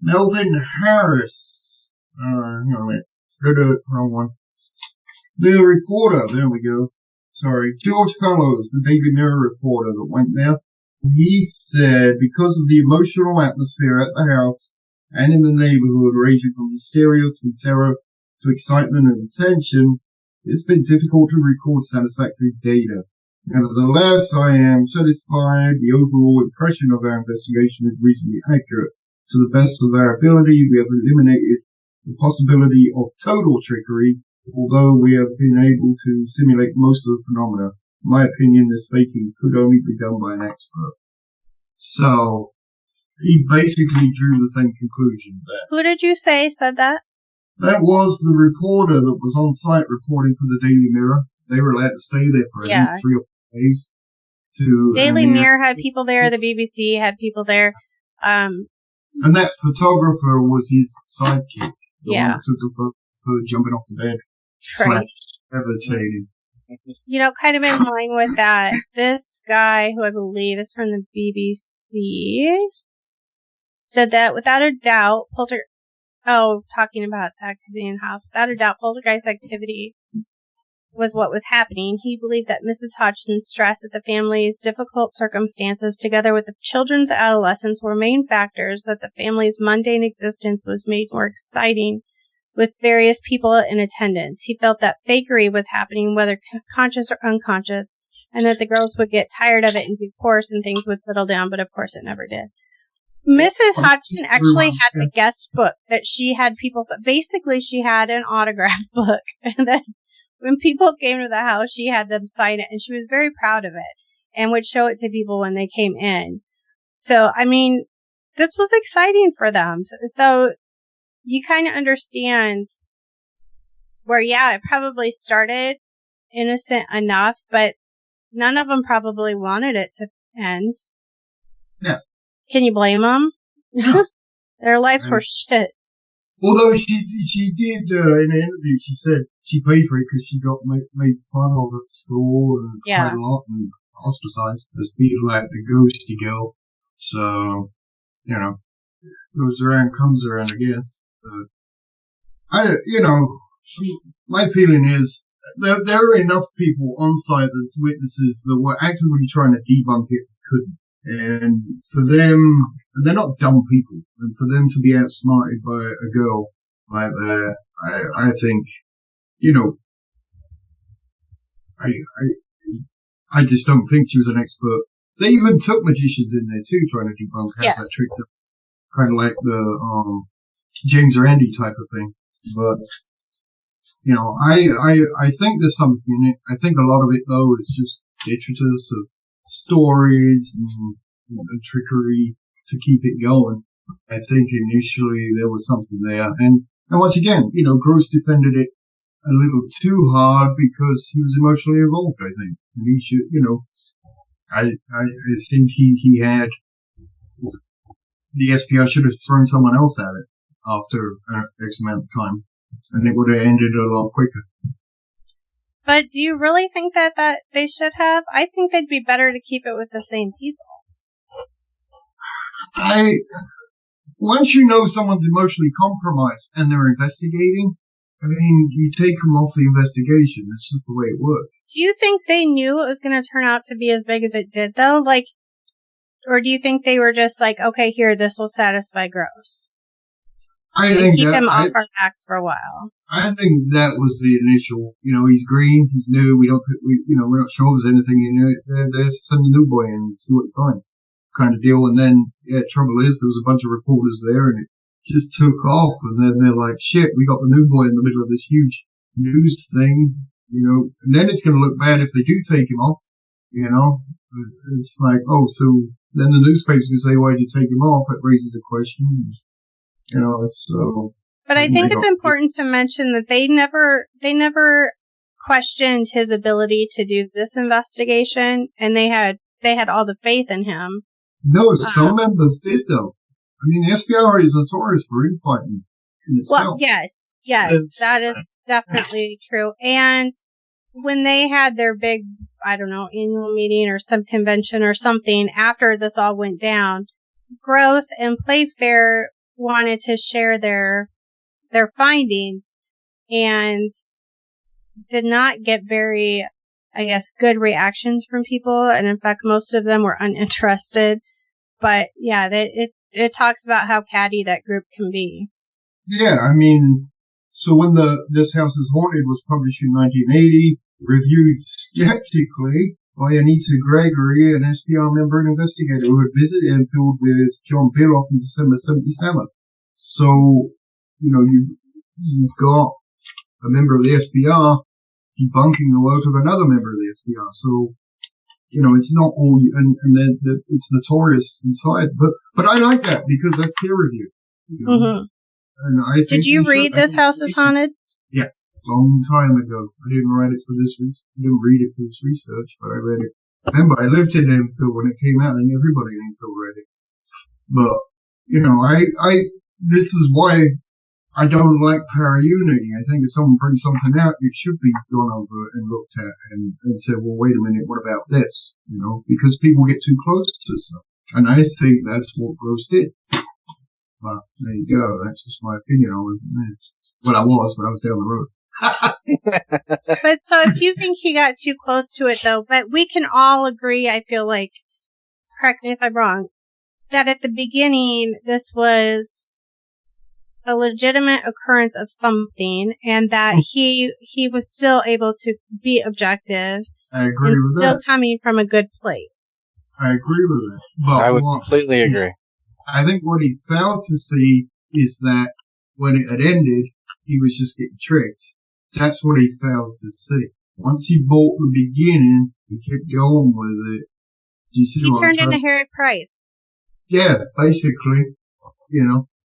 Melvin Harris. Wait. Wrong one. The reporter, there we go. Sorry. George Fellows, the Daily Mirror reporter that went there. He said because of the emotional atmosphere at the house and in the neighborhood, ranging from hysteria through terror to excitement and tension, it's been difficult to record satisfactory data. Nevertheless, I am satisfied the overall impression of our investigation is reasonably accurate. To the best of our ability, we have eliminated the possibility of total trickery, although we have been able to simulate most of the phenomena. In my opinion, this faking could only be done by an expert. So, he basically drew the same conclusion there. Who did you say said that? That was the reporter that was on site reporting for the Daily Mirror. They were allowed to stay there for 3 or 4 days. Daily Mirror had people there, the BBC had people there. And that photographer was his sidekick. The one that took the photo for jumping off the bed. Right. Levitating. You know, kind of in line with that, this guy, who I believe is from the BBC, said that without a doubt, talking about the activity in the house, without a doubt, poltergeist activity was what was happening. He believed that Mrs. Hodgson's stress at the family's difficult circumstances, together with the children's adolescence, were main factors that the family's mundane existence was made more exciting with various people in attendance. He felt that fakery was happening, whether conscious or unconscious, and that the girls would get tired of it in due course and things would settle down, but of course it never did. Mrs. Hodgson actually had a guest book that she had people, basically she had an autograph book, and then when people came to the house, she had them sign it, and she was very proud of it and would show it to people when they came in. So, I mean, this was exciting for them. So you kind of understand where, it probably started innocent enough, but none of them probably wanted it to end. Yeah. Can you blame them? No. Their lives were shit. Although she did, in an interview, she said she paid for it because she got made fun of at school and quite a lot and ostracized as being like the ghosty girl. So, you know. goes around, comes around, I guess. My feeling is there are enough people on site that witnesses that were actively trying to debunk it, couldn't. And for them, and they're not dumb people, and for them to be outsmarted by a girl like that, I think, I just don't think she was an expert. They even took magicians in there too, trying to debunk how's that trick, kind of like the James Randi type of thing. But I think there's something in it. I think a lot of it though is just detritus of stories and trickery to keep it going. I think initially there was something there, and once again, Gross defended it a little too hard because he was emotionally involved, I think. And he should, I think he had, the SPI should have thrown someone else at it after X amount of time, and it would have ended a lot quicker. But do you really think that they should have? I think they'd be better to keep it with the same people. Once you know someone's emotionally compromised and they're investigating, I mean, you take them off the investigation. That's just the way it works. Do you think they knew it was going to turn out to be as big as it did, though? Or do you think they were just like, okay, here, this will satisfy Gross? I think keep him off our backs for a while. I think that was the initial. He's green, he's new. We're not sure there's anything in it. Let's send the new boy in and see what he finds, kind of deal. And then, trouble is, there was a bunch of reporters there, and it just took off. And then they're like, shit, we got the new boy in the middle of this huge news thing, And then it's going to look bad if they do take him off, It's like, oh, so then the newspaper's going to say, why did you take him off? That raises a question. So. But I think it's important to mention that they never questioned his ability to do this investigation, and they had all the faith in him. No, some members did though. I mean, the SPR is notorious for infighting in itself. Well, yes, that is definitely true. And when they had their big, I don't know, annual meeting or some convention or something after this all went down, Gross and Playfair wanted to share their findings and did not get very, I guess, good reactions from people. And in fact, most of them were uninterested. But yeah, it talks about how catty that group can be. Yeah, I mean, so when This House is Haunted was published in 1980, reviewed skeptically by Anita Gregory, an SPR member and investigator who had visited Enfield with John Billoff in December 1977. So, you've got a member of the SPR debunking the work of another member of the SPR. So, it's not all, and then it's notorious inside. But I like that because that's peer review. Mm-hmm. And I think Did you read This House is Haunted? Yeah, long time ago. I didn't write it for this research. I didn't read it for this research, but I read it. Remember, I lived in Enfield when it came out, and everybody in Enfield read it. But this is why I don't like para-unity. I think if someone brings something out, it should be gone over and looked at and said, well, wait a minute, what about this? Because people get too close to stuff. And I think that's what Gross did. Well, there you go. That's just my opinion. I wasn't there. Well, I was, but I was down the road. But so if you think he got too close to it, though, but we can all agree, I feel like, correct me if I'm wrong, that at the beginning, this was a legitimate occurrence of something, and that he was still able to be objective. I agree and with still that. coming from a good place. I agree with that. But I would completely agree. I think what he failed to see is that when it had ended, he was just getting tricked. That's what he failed to see. Once he bought the beginning, he kept going with it. You see he turned into Harry Price. Yeah, basically.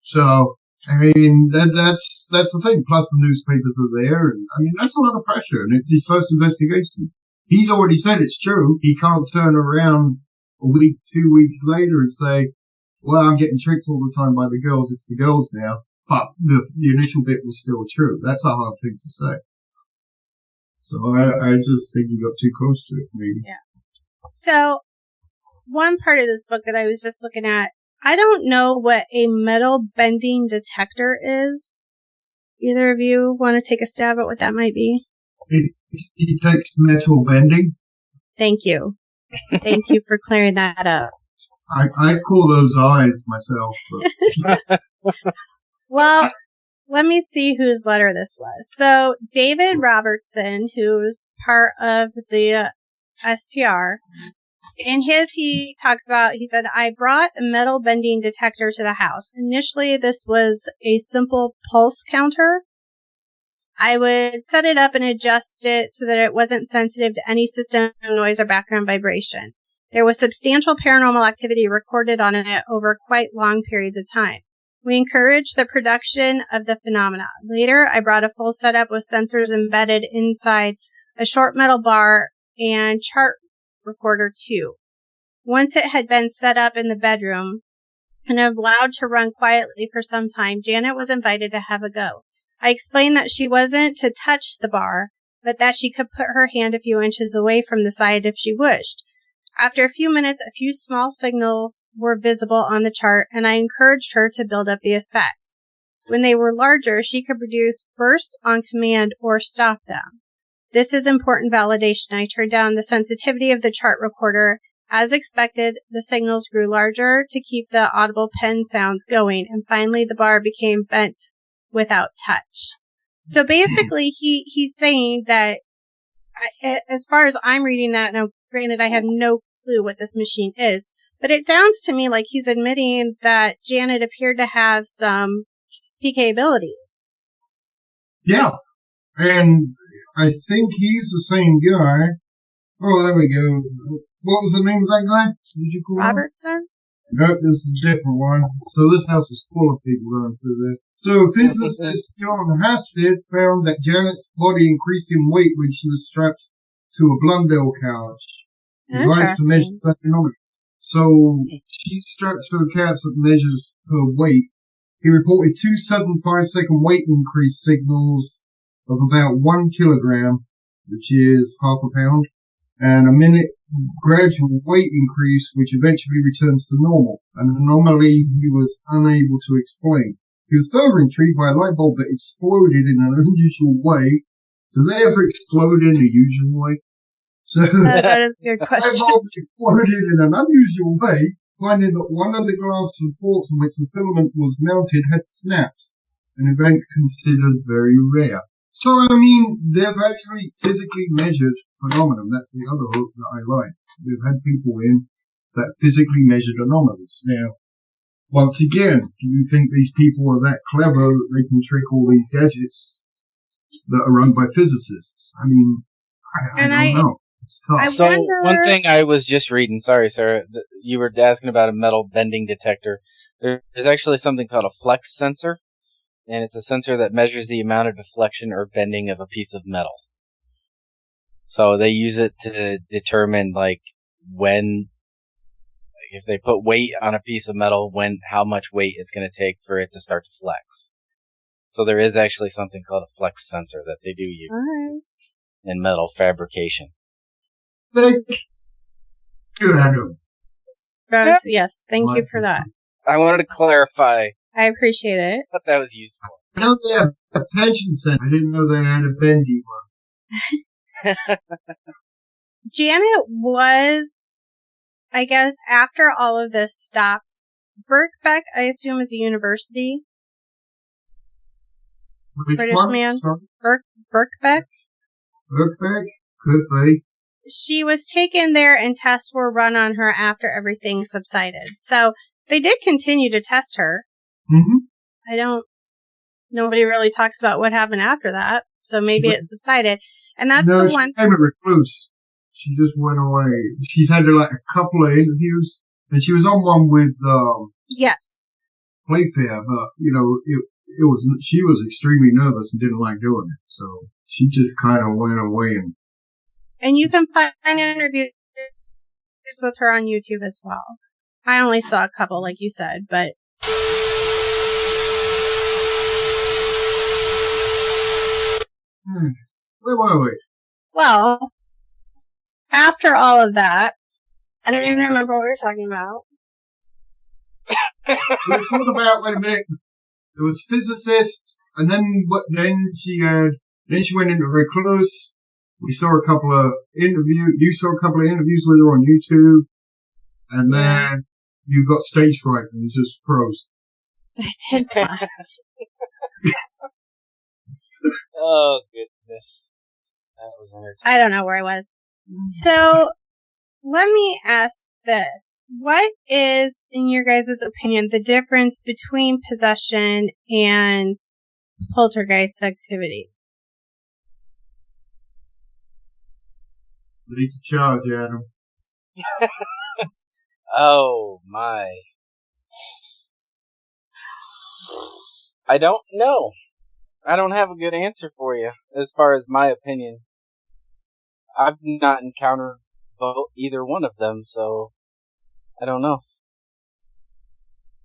So, I mean, that's the thing. Plus the newspapers are there, and I mean, that's a lot of pressure, and it's his first investigation. He's already said it's true. He can't turn around a week, 2 weeks later and say, well, I'm getting tricked all the time by the girls. It's the girls now. But the initial bit was still true. That's a hard thing to say. So I just think you got too close to it, maybe. Yeah. So one part of this book that I was just looking at, I don't know what a metal bending detector is. Either of you want to take a stab at what that might be? It detects metal bending. Thank you. Thank you for clearing that up. I call those eyes myself. But. Well, let me see whose letter this was. So, David Robertson, who's part of the SPR, in his, he talks about, he said, I brought a metal bending detector to the house. Initially, this was a simple pulse counter. I would set it up and adjust it so that it wasn't sensitive to any system noise or background vibration. There was substantial paranormal activity recorded on it over quite long periods of time. We encouraged the production of the phenomena. Later, I brought a full setup with sensors embedded inside a short metal bar and chart recorder too. Once it had been set up in the bedroom and allowed to run quietly for some time, Janet was invited to have a go. I explained that she wasn't to touch the bar, but that she could put her hand a few inches away from the side if she wished. After a few minutes, a few small signals were visible on the chart, and I encouraged her to build up the effect. When they were larger, she could produce bursts on command or stop them. This is important validation. I turned down the sensitivity of the chart recorder. As expected, the signals grew larger to keep the audible pen sounds going, and finally the bar became bent without touch. So basically, he's saying that, as far as I'm reading that, now granted I have no clue what this machine is, but it sounds to me like he's admitting that Janet appeared to have some PK abilities. Yeah, and I think he's the same guy. Oh, there we go. What was the name of that guy? Did you call Robertson? Nope, this is a different one. So this house is full of people going through this. So physicist John Hasted found that Janet's body increased in weight when she was strapped to a Blundell couch. Device to measure such anomalies. So she's strapped to a couch that measures her weight. He reported 2 sudden 5-second weight increase signals of about 1 kilogram, which is half a pound, and a minute gradual weight increase, which eventually returns to normal, an anomaly he was unable to explain. He was further intrigued by a light bulb that exploded in an unusual way. Do they ever explode in a usual way? So that is a good question. The light bulb exploded in an unusual way, finding that one of the glass supports on which the filament was mounted had snapped, an event considered very rare. So, I mean, they've actually physically measured phenomenon. That's the other hook that I like. They've had people in that physically measured anomalies. Now, once again, do you think these people are that clever that they can trick all these gadgets that are run by physicists? I mean, I don't know. It's tough. So, one thing I was just reading, sorry, Sarah, you were asking about a metal bending detector. There's actually something called a flex sensor. And it's a sensor that measures the amount of deflection or bending of a piece of metal. So they use it to determine, like, when, if they put weight on a piece of metal, how much weight it's going to take for it to start to flex. So there is actually something called a flex sensor that they do use in metal fabrication. Yes, thank you for that. I wanted to clarify. I appreciate it. What that was used for. I know they have a tension sensor. I didn't know they had a bendy one. Janet was, I guess, after all of this stopped, Birkbeck, I assume, is a university. British man. Birkbeck? Birkbeck? Could be. She was taken there and tests were run on her after everything subsided. So they did continue to test her. Mm-hmm. Nobody really talks about what happened after that, so maybe it subsided. And that's the one. She became a recluse. She just went away. She's had like a couple of interviews, and she was on one with, yes. Playfair, but, she was extremely nervous and didn't like doing it, so she just kind of went away and you can find interviews with her on YouTube as well. I only saw a couple, like you said, but. Where were we? Well, after all of that, I don't even remember what we were talking about. Let's talk about, wait a minute, there was physicists, and then she went into recluse. We saw a couple of interviews, you saw a couple of interviews with her on YouTube, and then you got stage fright and you just froze. I did not. Oh, goodness. That was entertaining. I don't know where I was. So, let me ask this. What is, in your guys' opinion, the difference between possession and poltergeist activity? Lead the charge, Adam. Oh, my. I don't know. I don't have a good answer for you as far as my opinion. I've not encountered either one of them, so I don't know.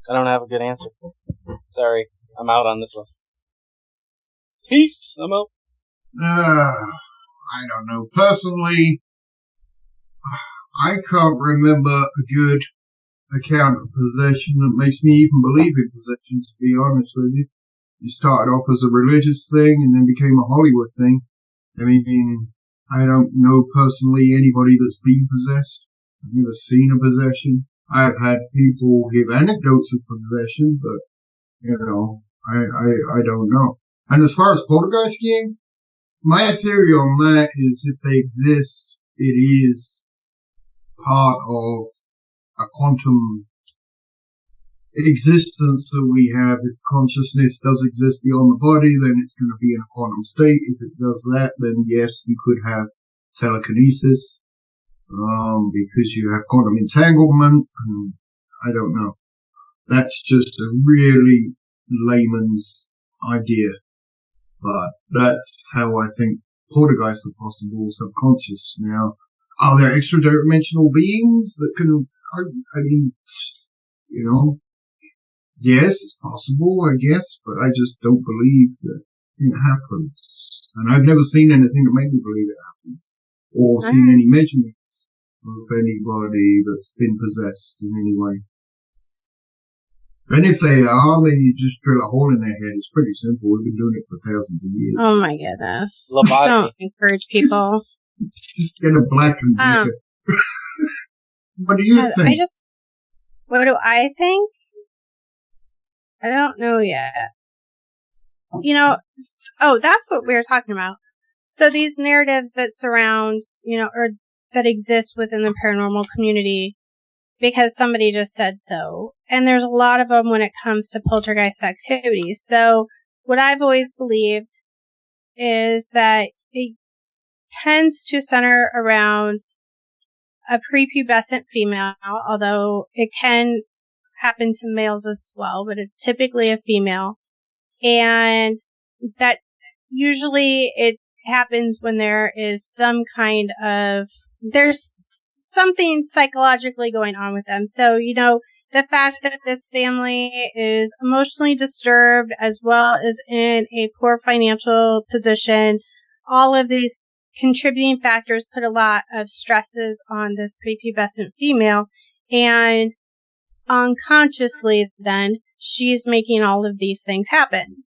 I don't have a good answer. Sorry, I'm out on this one. Peace, I'm out. I don't know. Personally, I can't remember a good account of possession that makes me even believe in possession, to be honest with you. It started off as a religious thing and then became a Hollywood thing. I mean, I don't know personally anybody that's been possessed. I've never seen a possession. I've had people give anecdotes of possession, but, you know, I don't know. And as far as poltergeist game, my theory on that is if they exist, it is part of a quantum existence that we have. If consciousness does exist beyond the body, then it's going to be in a quantum state. If it does that, then yes, you could have telekinesis, because you have quantum entanglement, and I don't know. That's just a really layman's idea, but that's how I think poltergeists are possible, subconscious. Now, are there extra dimensional beings that can, I mean, you know, yes, it's possible, I guess, but I just don't believe that it happens. And I've never seen anything that made me believe it happens, or seen any measurements of anybody that's been possessed in any way. And if they are, then you just drill a hole in their head. It's pretty simple. We've been doing it for thousands of years. Oh my goodness. Lobotomy. Don't encourage people. Just get a black and What do you think? What do I think? I don't know yet. You know, that's what we were talking about. So these narratives that surround, you know, or that exist within the paranormal community because somebody just said so. And there's a lot of them when it comes to poltergeist activities. So what I've always believed is that it tends to center around a prepubescent female, although it can happen to males as well, but it's typically a female. And that usually it happens when there is some kind of, there's something psychologically going on with them. So, you know, the fact that this family is emotionally disturbed as well as in a poor financial position, all of these contributing factors put a lot of stresses on this prepubescent female, and unconsciously then she's making all of these things happen.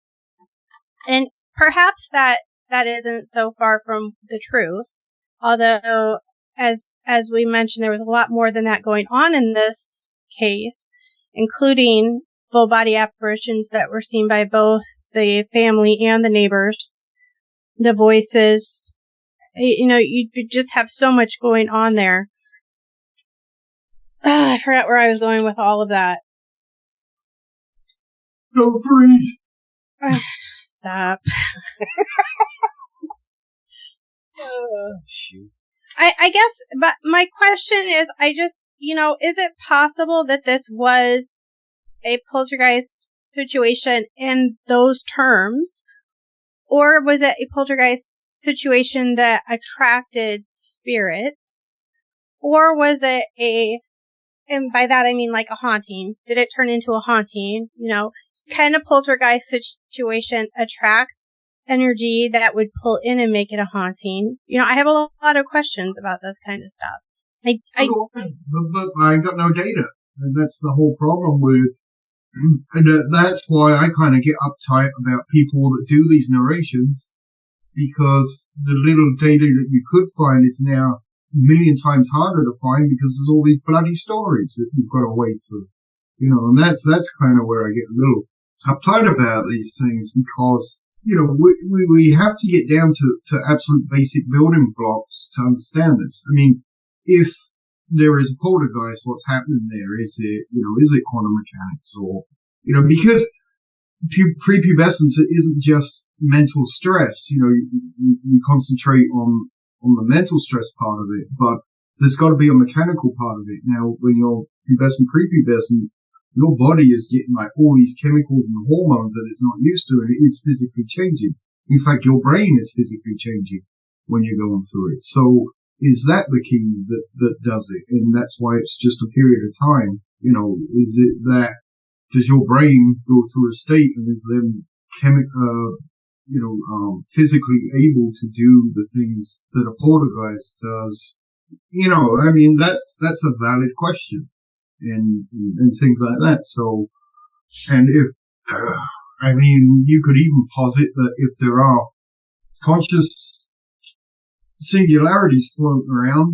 And perhaps that isn't so far from the truth, although as we mentioned, there was a lot more than that going on in this case, including full body apparitions that were seen by both the family and the neighbors, the voices. You know, you just have so much going on there. I forgot where I was going with all of that. Don't freeze. Stop. Shoot. I guess, but my question is, is it possible that this was a poltergeist situation in those terms? Or was it a poltergeist situation that attracted spirits? Or was it and by that I mean like a haunting? Did it turn into a haunting? You know, can a poltergeist situation attract energy that would pull in and make it a haunting? You know, I have a lot of questions about this kind of stuff. But I got no data. And that's the whole problem with And that's why I kind of get uptight about people that do these narrations, because the little data that you could find is now a million times harder to find because there's all these bloody stories that you've got to wade through. And that's kind of where I get a little uptight about these things, because, we have to get down to absolute basic building blocks to understand this. I mean, if there is a poltergeist, what's happening there? Is it quantum mechanics, or, because prepubescence isn't just mental stress. You concentrate on the mental stress part of it, but there's got to be a mechanical part of it. Now, when you're pubescent, prepubescent, your body is getting like all these chemicals and hormones that it's not used to, and it is physically changing. In fact, your brain is physically changing when you're going through it. So is that the key that does it? And that's why it's just a period of time. Is it that, does your brain go through a state and is then physically able to do the things that a poltergeist does? I mean, that's a valid question, and things like that. So, and if, you could even posit that if there are conscious singularities floating around,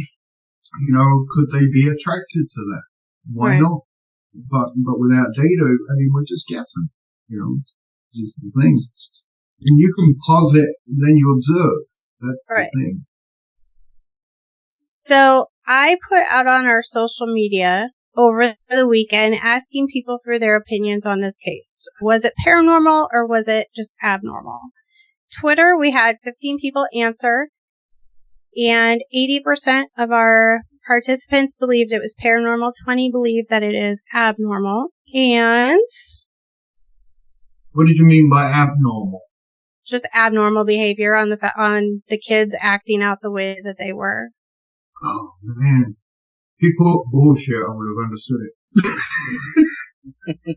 could they be attracted to that? Why not? But without data, we're just guessing, is the thing. And you can posit, then you observe. That's the thing. So I put out on our social media over the weekend asking people for their opinions on this case. Was it paranormal or was it just abnormal? Twitter, we had 15 people answer, and 80% of our participants believed it was paranormal. 20 believed that it is abnormal. And what did you mean by abnormal? Just abnormal behavior on the kids acting out the way that they were. Oh man, people bullshit. I would have understood it.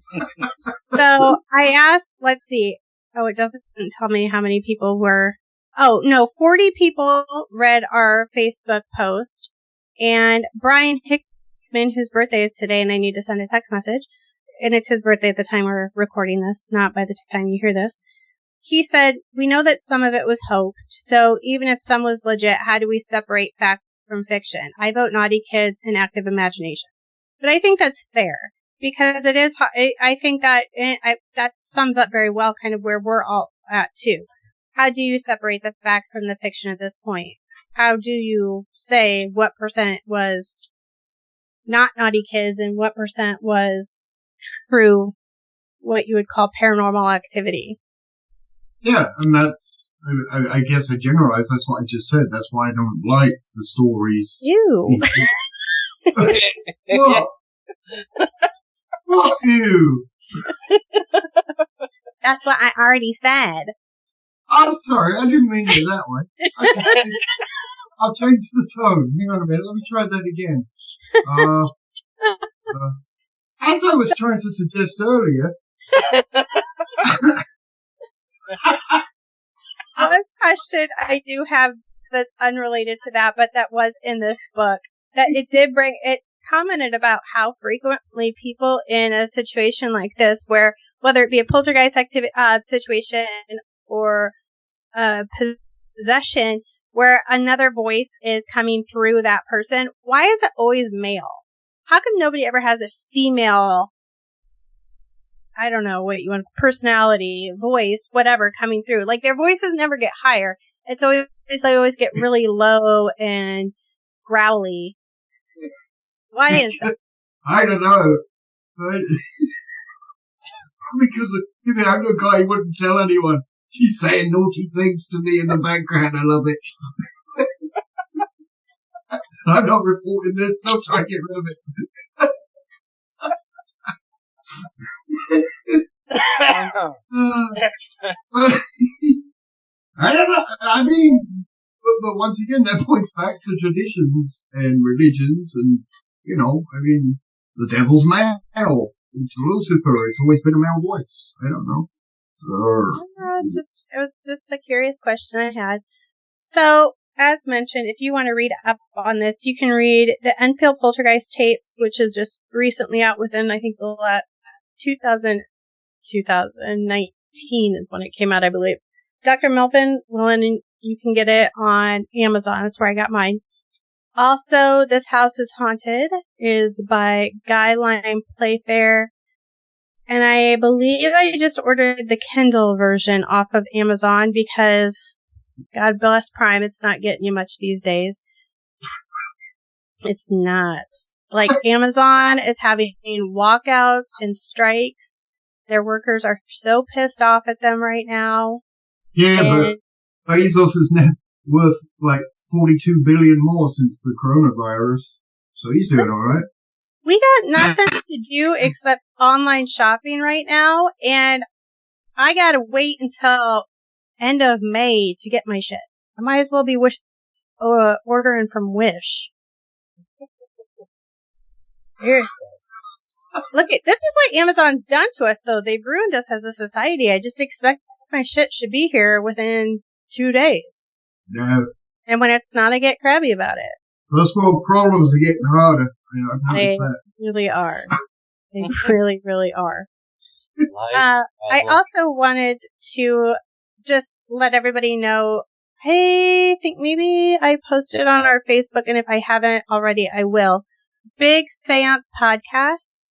So I asked. Let's see. Oh, it doesn't tell me how many people were. Oh no, 40 people read our Facebook post. And Brian Hickman, whose birthday is today, and I need to send a text message, and it's his birthday at the time we're recording this, not by the time you hear this. He said, we know that some of it was hoaxed, so even if some was legit, how do we separate fact from fiction? I vote naughty kids and active imagination. But I think that's fair, because it is, I think that that sums up very well kind of where we're all at too. How do you separate the fact from the fiction at this point? How do you say what percent was not naughty kids and what percent was true, what you would call paranormal activity? Yeah, and that's, I guess I generalize, that's what I just said. That's why I don't like the stories. You. What you? That's what I already said. I'm sorry, I didn't mean it that way. I'll change the tone. Hang on a minute, let me try that again. As I was trying to suggest earlier. One question I do have that's unrelated to that, but that was in this book, that it commented about how frequently people in a situation like this, where whether it be a poltergeist situation or possession, where another voice is coming through that person, why is it always male? How come nobody ever has a female, I don't know what you want, personality, voice, whatever, coming through? Like, their voices never get higher. It's always, they always get really low and growly. Why is that? I don't know. But because I'm the guy who wouldn't tell anyone. She's saying naughty things to me in the background. I love it. I'm not reporting this. They'll try to get rid of it. I don't know. I mean, but once again, that points back to traditions and religions, and I mean, the devil's male. It's Lucifer. It's always been a male voice. I don't know. It was just a curious question I had. So, as mentioned, if you want to read up on this, you can read the Endfield Poltergeist tapes, which is just recently out within, I think, the last 2019 is when it came out, I believe. Dr. Melvin Willen, you can get it on Amazon. That's where I got mine. Also, This House is Haunted is by Guy Lime Playfair. And I believe I just ordered the Kindle version off of Amazon because, God bless Prime, it's not getting you much these days. It's not. Like, Amazon is having walkouts and strikes. Their workers are so pissed off at them right now. Yeah, but Bezos is now worth like 42 billion more since the coronavirus. So he's doing alright. We got nothing to do except online shopping right now, and I gotta wait until end of May to get my shit. I might as well be ordering from Wish. Seriously. Look, this is what Amazon's done to us, though. They've ruined us as a society. I just expect my shit should be here within 2 days. No. And when it's not, I get crabby about it. First world problems are getting harder. They really are. They really, really are. I also wanted to just let everybody know, hey, I think maybe I posted on our Facebook, and if I haven't already, I will. Big Seance Podcast.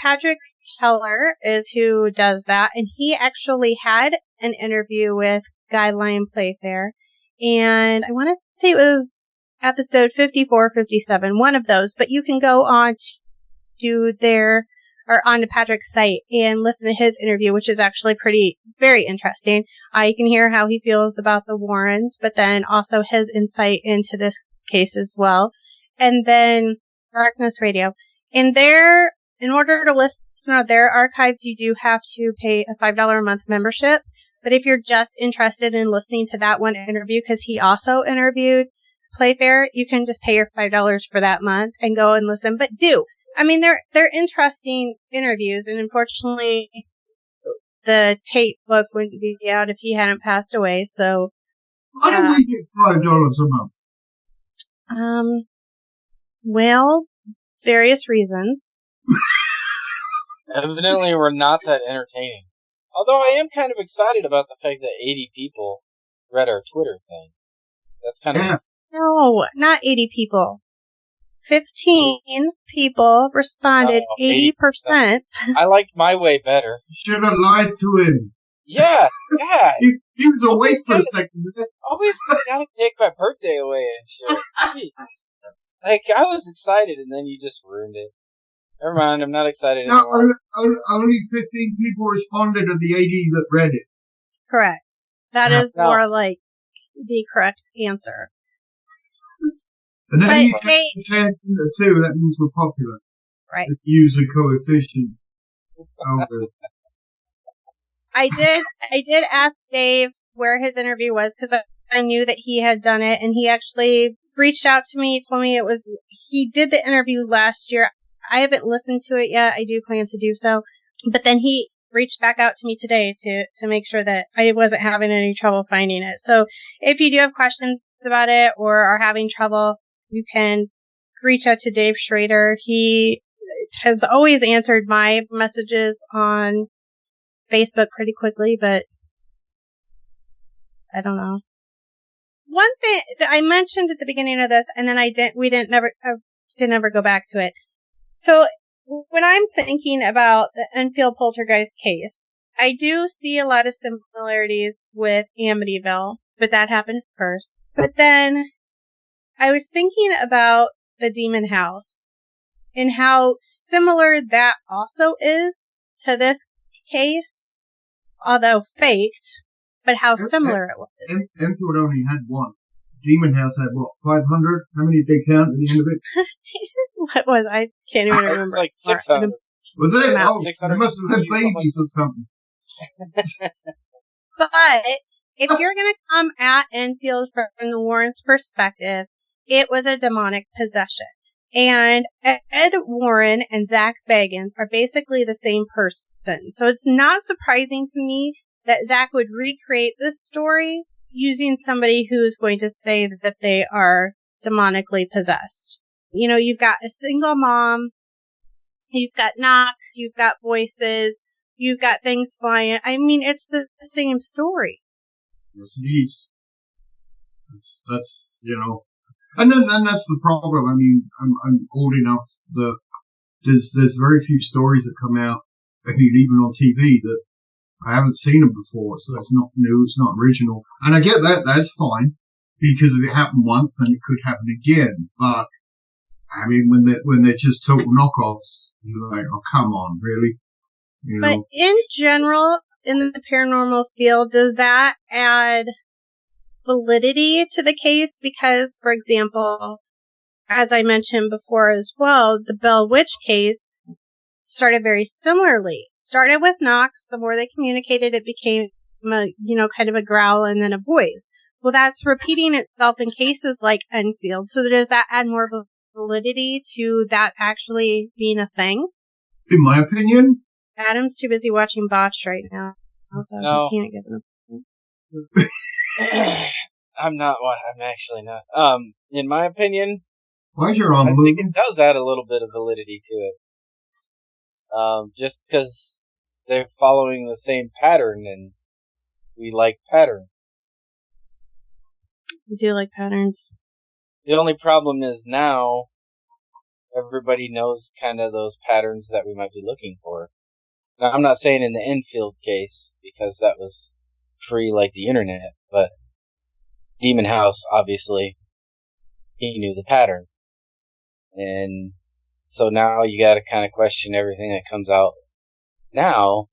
Patrick Keller is who does that, and he actually had an interview with Guy Lime Playfair, and I want to say it was episode 54, 57, one of those, but you can go on to onto Patrick's site and listen to his interview, which is actually very interesting. You can hear how he feels about the Warrens, but then also his insight into this case as well. And then Darkness Radio. In order to listen to their archives, you do have to pay a $5 a month membership. But if you're just interested in listening to that one interview, because he also interviewed Playfair, you can just pay your $5 for that month and go and listen. But they're interesting interviews, and unfortunately, the tape book wouldn't be out if he hadn't passed away. So, why don't we get $5 a month? Well, various reasons. Evidently, we're not that entertaining. Although I am kind of excited about the fact that 80 people read our Twitter thing. That's kind of... No, not 80 people. 15 people responded, 80%. I liked my way better. You should have lied to him. Yeah. He was away for a second. Always gotta take my birthday away and shit. Like, I was excited, and then you just ruined it. Never mind, I'm not excited anymore. No, only 15 people responded of the 80 that read it. Correct. That is more like the correct answer. And then you take 10 to 2, that means we're popular. Right. Let's use a coefficient. I did ask Dave where his interview was, because I knew that he had done it, and he actually reached out to me, told me he did the interview last year. I haven't listened to it yet. I do plan to do so. But then he reached back out to me today to make sure that I wasn't having any trouble finding it. So if you do have questions about it or are having trouble, you can reach out to Dave Schrader. He has always answered my messages on Facebook pretty quickly, but I don't know. One thing that I mentioned at the beginning of this, and then I didn't ever go back to it. So when I'm thinking about the Enfield Poltergeist case, I do see a lot of similarities with Amityville, but that happened first. But then I was thinking about the Demon House and how similar that also is to this case, although faked, but how similar it was. Enfield only had one. Demon House had what, 500? How many did they count at the end of it? What was I can't even remember. Like 600. Was it? Oh, 600. they must have had babies or something. But if you're going to come at Enfield from the Warrens' perspective, it was a demonic possession. And Ed Warren and Zach Bagans are basically the same person. So it's not surprising to me that Zach would recreate this story using somebody who is going to say that they are demonically possessed. You know, you've got a single mom You've got knocks, you've got voices, you've got things flying. I mean, it's the same story. Yes, it is. That's and that's the problem. I mean, I'm old enough that there's very few stories that come out, I mean, even on TV, that I haven't seen them before, so it's not new, it's not original. And I get that, that's fine, because if it happened once, then it could happen again. But, I mean, when they're just total knockoffs, you're like, oh, come on, really? But in general, in the paranormal field, does that add validity to the case? Because, for example, as I mentioned before as well, the Bell Witch case started very similarly. Started with knocks. The more they communicated, it became kind of a growl and then a voice. Well, that's repeating itself in cases like Enfield. So does that add more validity to that actually being a thing? In my opinion, Adam's too busy watching Botched right now, so No. he can't get them. I'm actually not. In my opinion, why is your arm I moving? think it does add a little bit of validity to it. Just because they're following the same pattern, and we like pattern. We do like patterns. The only problem is now everybody knows kind of those patterns that we might be looking for. Now, I'm not saying in the Enfield case, because that was free like the internet, but Demon House, obviously, he knew the pattern. And so now you gotta kind of question everything that comes out now.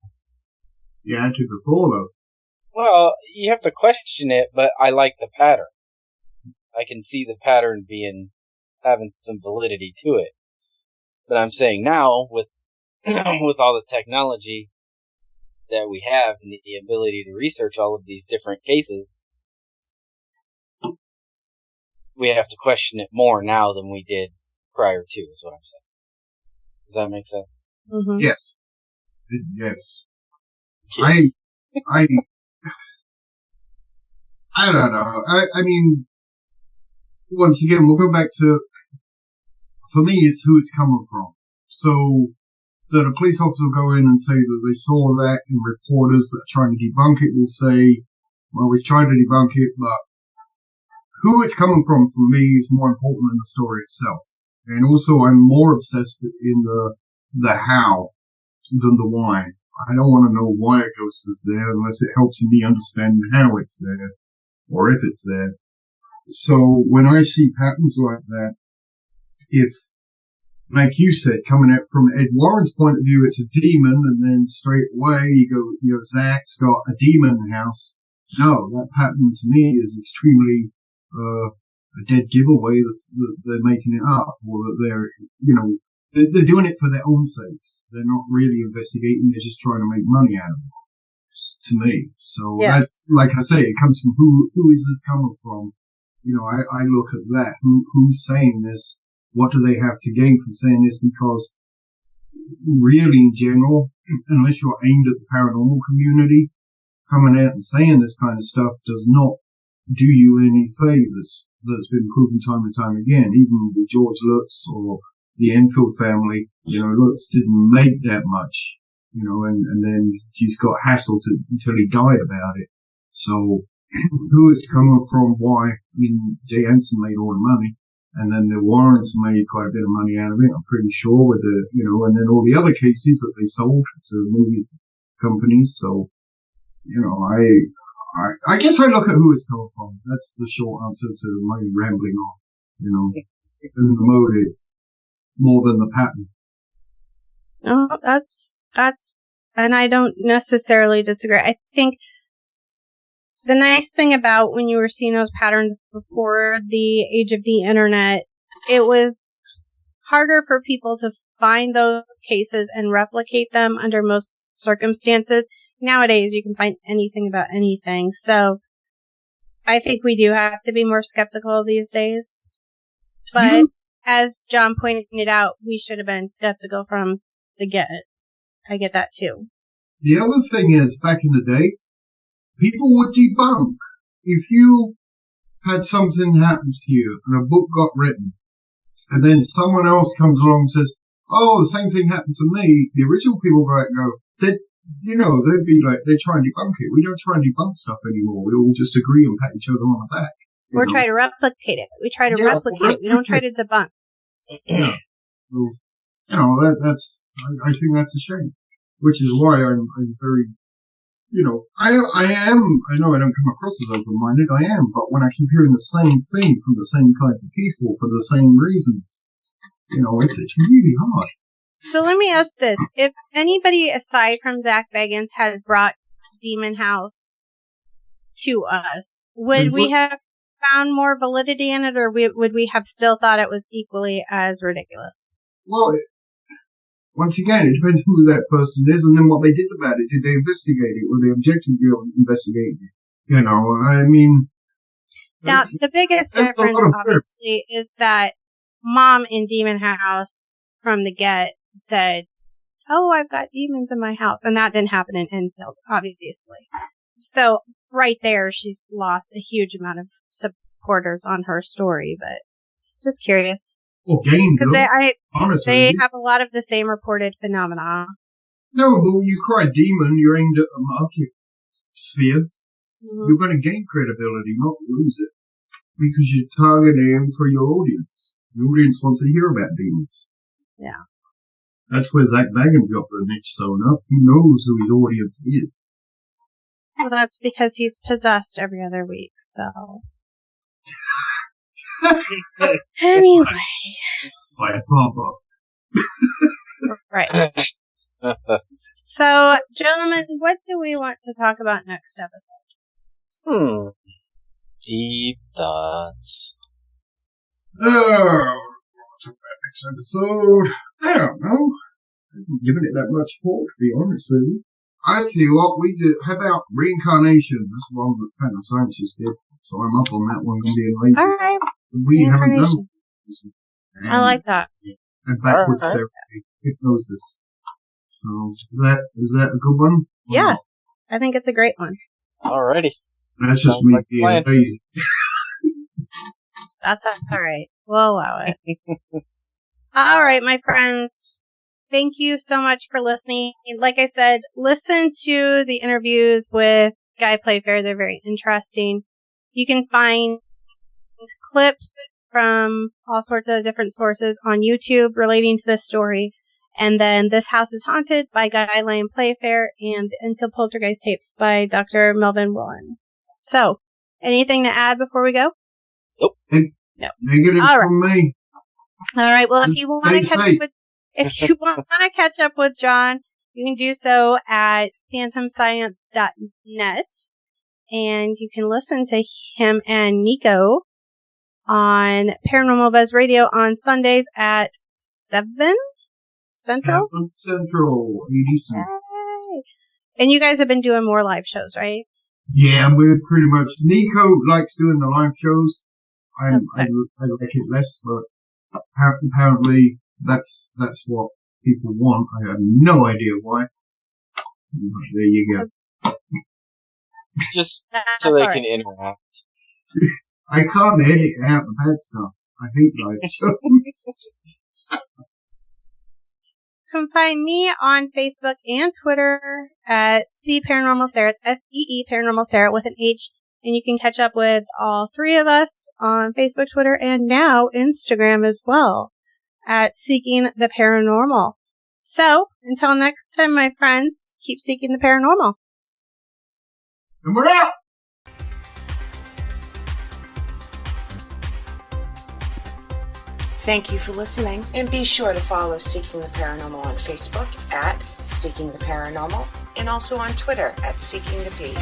You had to before, though. Well, you have to question it, but I like the pattern. I can see the pattern having some validity to it. But I'm saying now, with with all the technology that we have and the ability to research all of these different cases, we have to question it more now than we did prior to, is what I'm saying. Does that make sense? Mm-hmm. Yes. Yes. I don't know. I mean, once again, we'll go back to, for me, it's who it's coming from. So, that a police officer will go in and say that they saw that, and reporters that are trying to debunk it will say, well, we've tried to debunk it, but who it's coming from, for me, is more important than the story itself. And also, I'm more obsessed in the how than the why. I don't want to know why a ghost is there unless it helps me understand how it's there, or if it's there. So, when I see patterns like that, if, like you said, coming out from Ed Warren's point of view, it's a demon, and then straight away you go, Zach's got a demon house. No, that pattern to me is extremely, a dead giveaway that they're making it up, or that they're doing it for their own sakes. They're not really investigating, they're just trying to make money out of it, to me. So That's, like I say, it comes from who is this coming from? I look at that. Who's saying this? What do they have to gain from saying this? Because really, in general, unless you're aimed at the paranormal community, coming out and saying this kind of stuff does not do you any favors. That's been proven time and time again. Even with George Lutz or the Enfield family, Lutz didn't make that much, and then he's got hassled until he died about it. So, who it's coming from, why? I mean, Jay Anson made all the money. And then the Warrens made quite a bit of money out of it, I'm pretty sure, with and then all the other cases that they sold to movie companies. So, I guess I look at who it's coming from. That's the short answer to my rambling on, and the motive more than the pattern. No, that's, and I don't necessarily disagree. I think the nice thing about when you were seeing those patterns before the age of the internet, it was harder for people to find those cases and replicate them under most circumstances. Nowadays, you can find anything about anything. So I think we do have to be more skeptical these days. But as John pointed out, we should have been skeptical from the get. I get that too. The other thing is, back in the day, people would debunk. If you had something happen to you and a book got written, and then someone else comes along and says, oh, the same thing happened to me. The original people they'd be like, they try and debunk it. We don't try and debunk stuff anymore. We all just agree and pat each other on the back. Or try to replicate it. We try to replicate it. We don't try to debunk. Yeah. Well, I think that's a shame. Which is why I'm very, I know I don't come across as open-minded, I am, but when I keep hearing the same thing from the same kinds of people for the same reasons, it's really hard. So let me ask this. If anybody aside from Zach Bagans had brought Demon House to us, would we have found more validity in it, or would we have still thought it was equally as ridiculous? Well, once again, it depends who that person is and then what they did about it. Did they investigate it? Were they objectively investigating it? I mean... Now, the biggest difference, obviously, is that Mom in Demon House from the get said, oh, I've got demons in my house. And that didn't happen in Enfield, obviously. So, right there, she's lost a huge amount of supporters on her story, but just curious. Well, gained because honestly. They have a lot of the same reported phenomena. No, but when you cry demon, you're aimed at a market sphere. Mm-hmm. You're going to gain credibility, not lose it. Because you're targeting for your audience. The audience wants to hear about demons. Yeah. That's where Zach Bagans got the niche sewn up. He knows who his audience is. Well, that's because he's possessed every other week, so... Anyway. By a papa. Right. So, gentlemen, what do we want to talk about next episode? Deep thoughts. Oh, what's about next episode? I don't know. I haven't given it that much thought, to be honest with you. I tell you what, how about reincarnation? That's one that Phantom Scientists did. So I'm up on that one, I'm being lazy. Alright. We haven't done it. I like that. And backwards therapy, hypnosis. So, is that a good one? Yeah. I think it's a great one. Alrighty. That's just me being lazy. That's alright. We'll allow it. Alright, my friends. Thank you so much for listening. Like I said, listen to the interviews with Guy Playfair. They're very interesting. You can find clips from all sorts of different sources on YouTube relating to this story. And then This House is Haunted by Guy Lane Playfair and the Endfield Poltergeist tapes by Dr. Melvin Willen. So, anything to add before we go? Nope. No. Negative from me. All right. Well, if you want to catch up with John, you can do so at phantomscience.net. And you can listen to him and Nico on Paranormal Buzz Radio on Sundays at 7 Central? 7 Central, 80 Central. Yay. And you guys have been doing more live shows, right? Yeah, we're pretty much... Nico likes doing the live shows. I like it less, but apparently that's what people want. I have no idea why. But there you go. Just so they can interact. I can't edit out the bad stuff. I hate live shows. You can find me on Facebook and Twitter at C Paranormal Sarah, SEE Paranormal Sarah with an H. And you can catch up with all three of us on Facebook, Twitter, and now Instagram as well at Seeking the Paranormal. So, until next time, my friends, keep seeking the paranormal. And we're out! Thank you for listening, and be sure to follow Seeking the Paranormal on Facebook at Seeking the Paranormal, and also on Twitter at Seeking the P.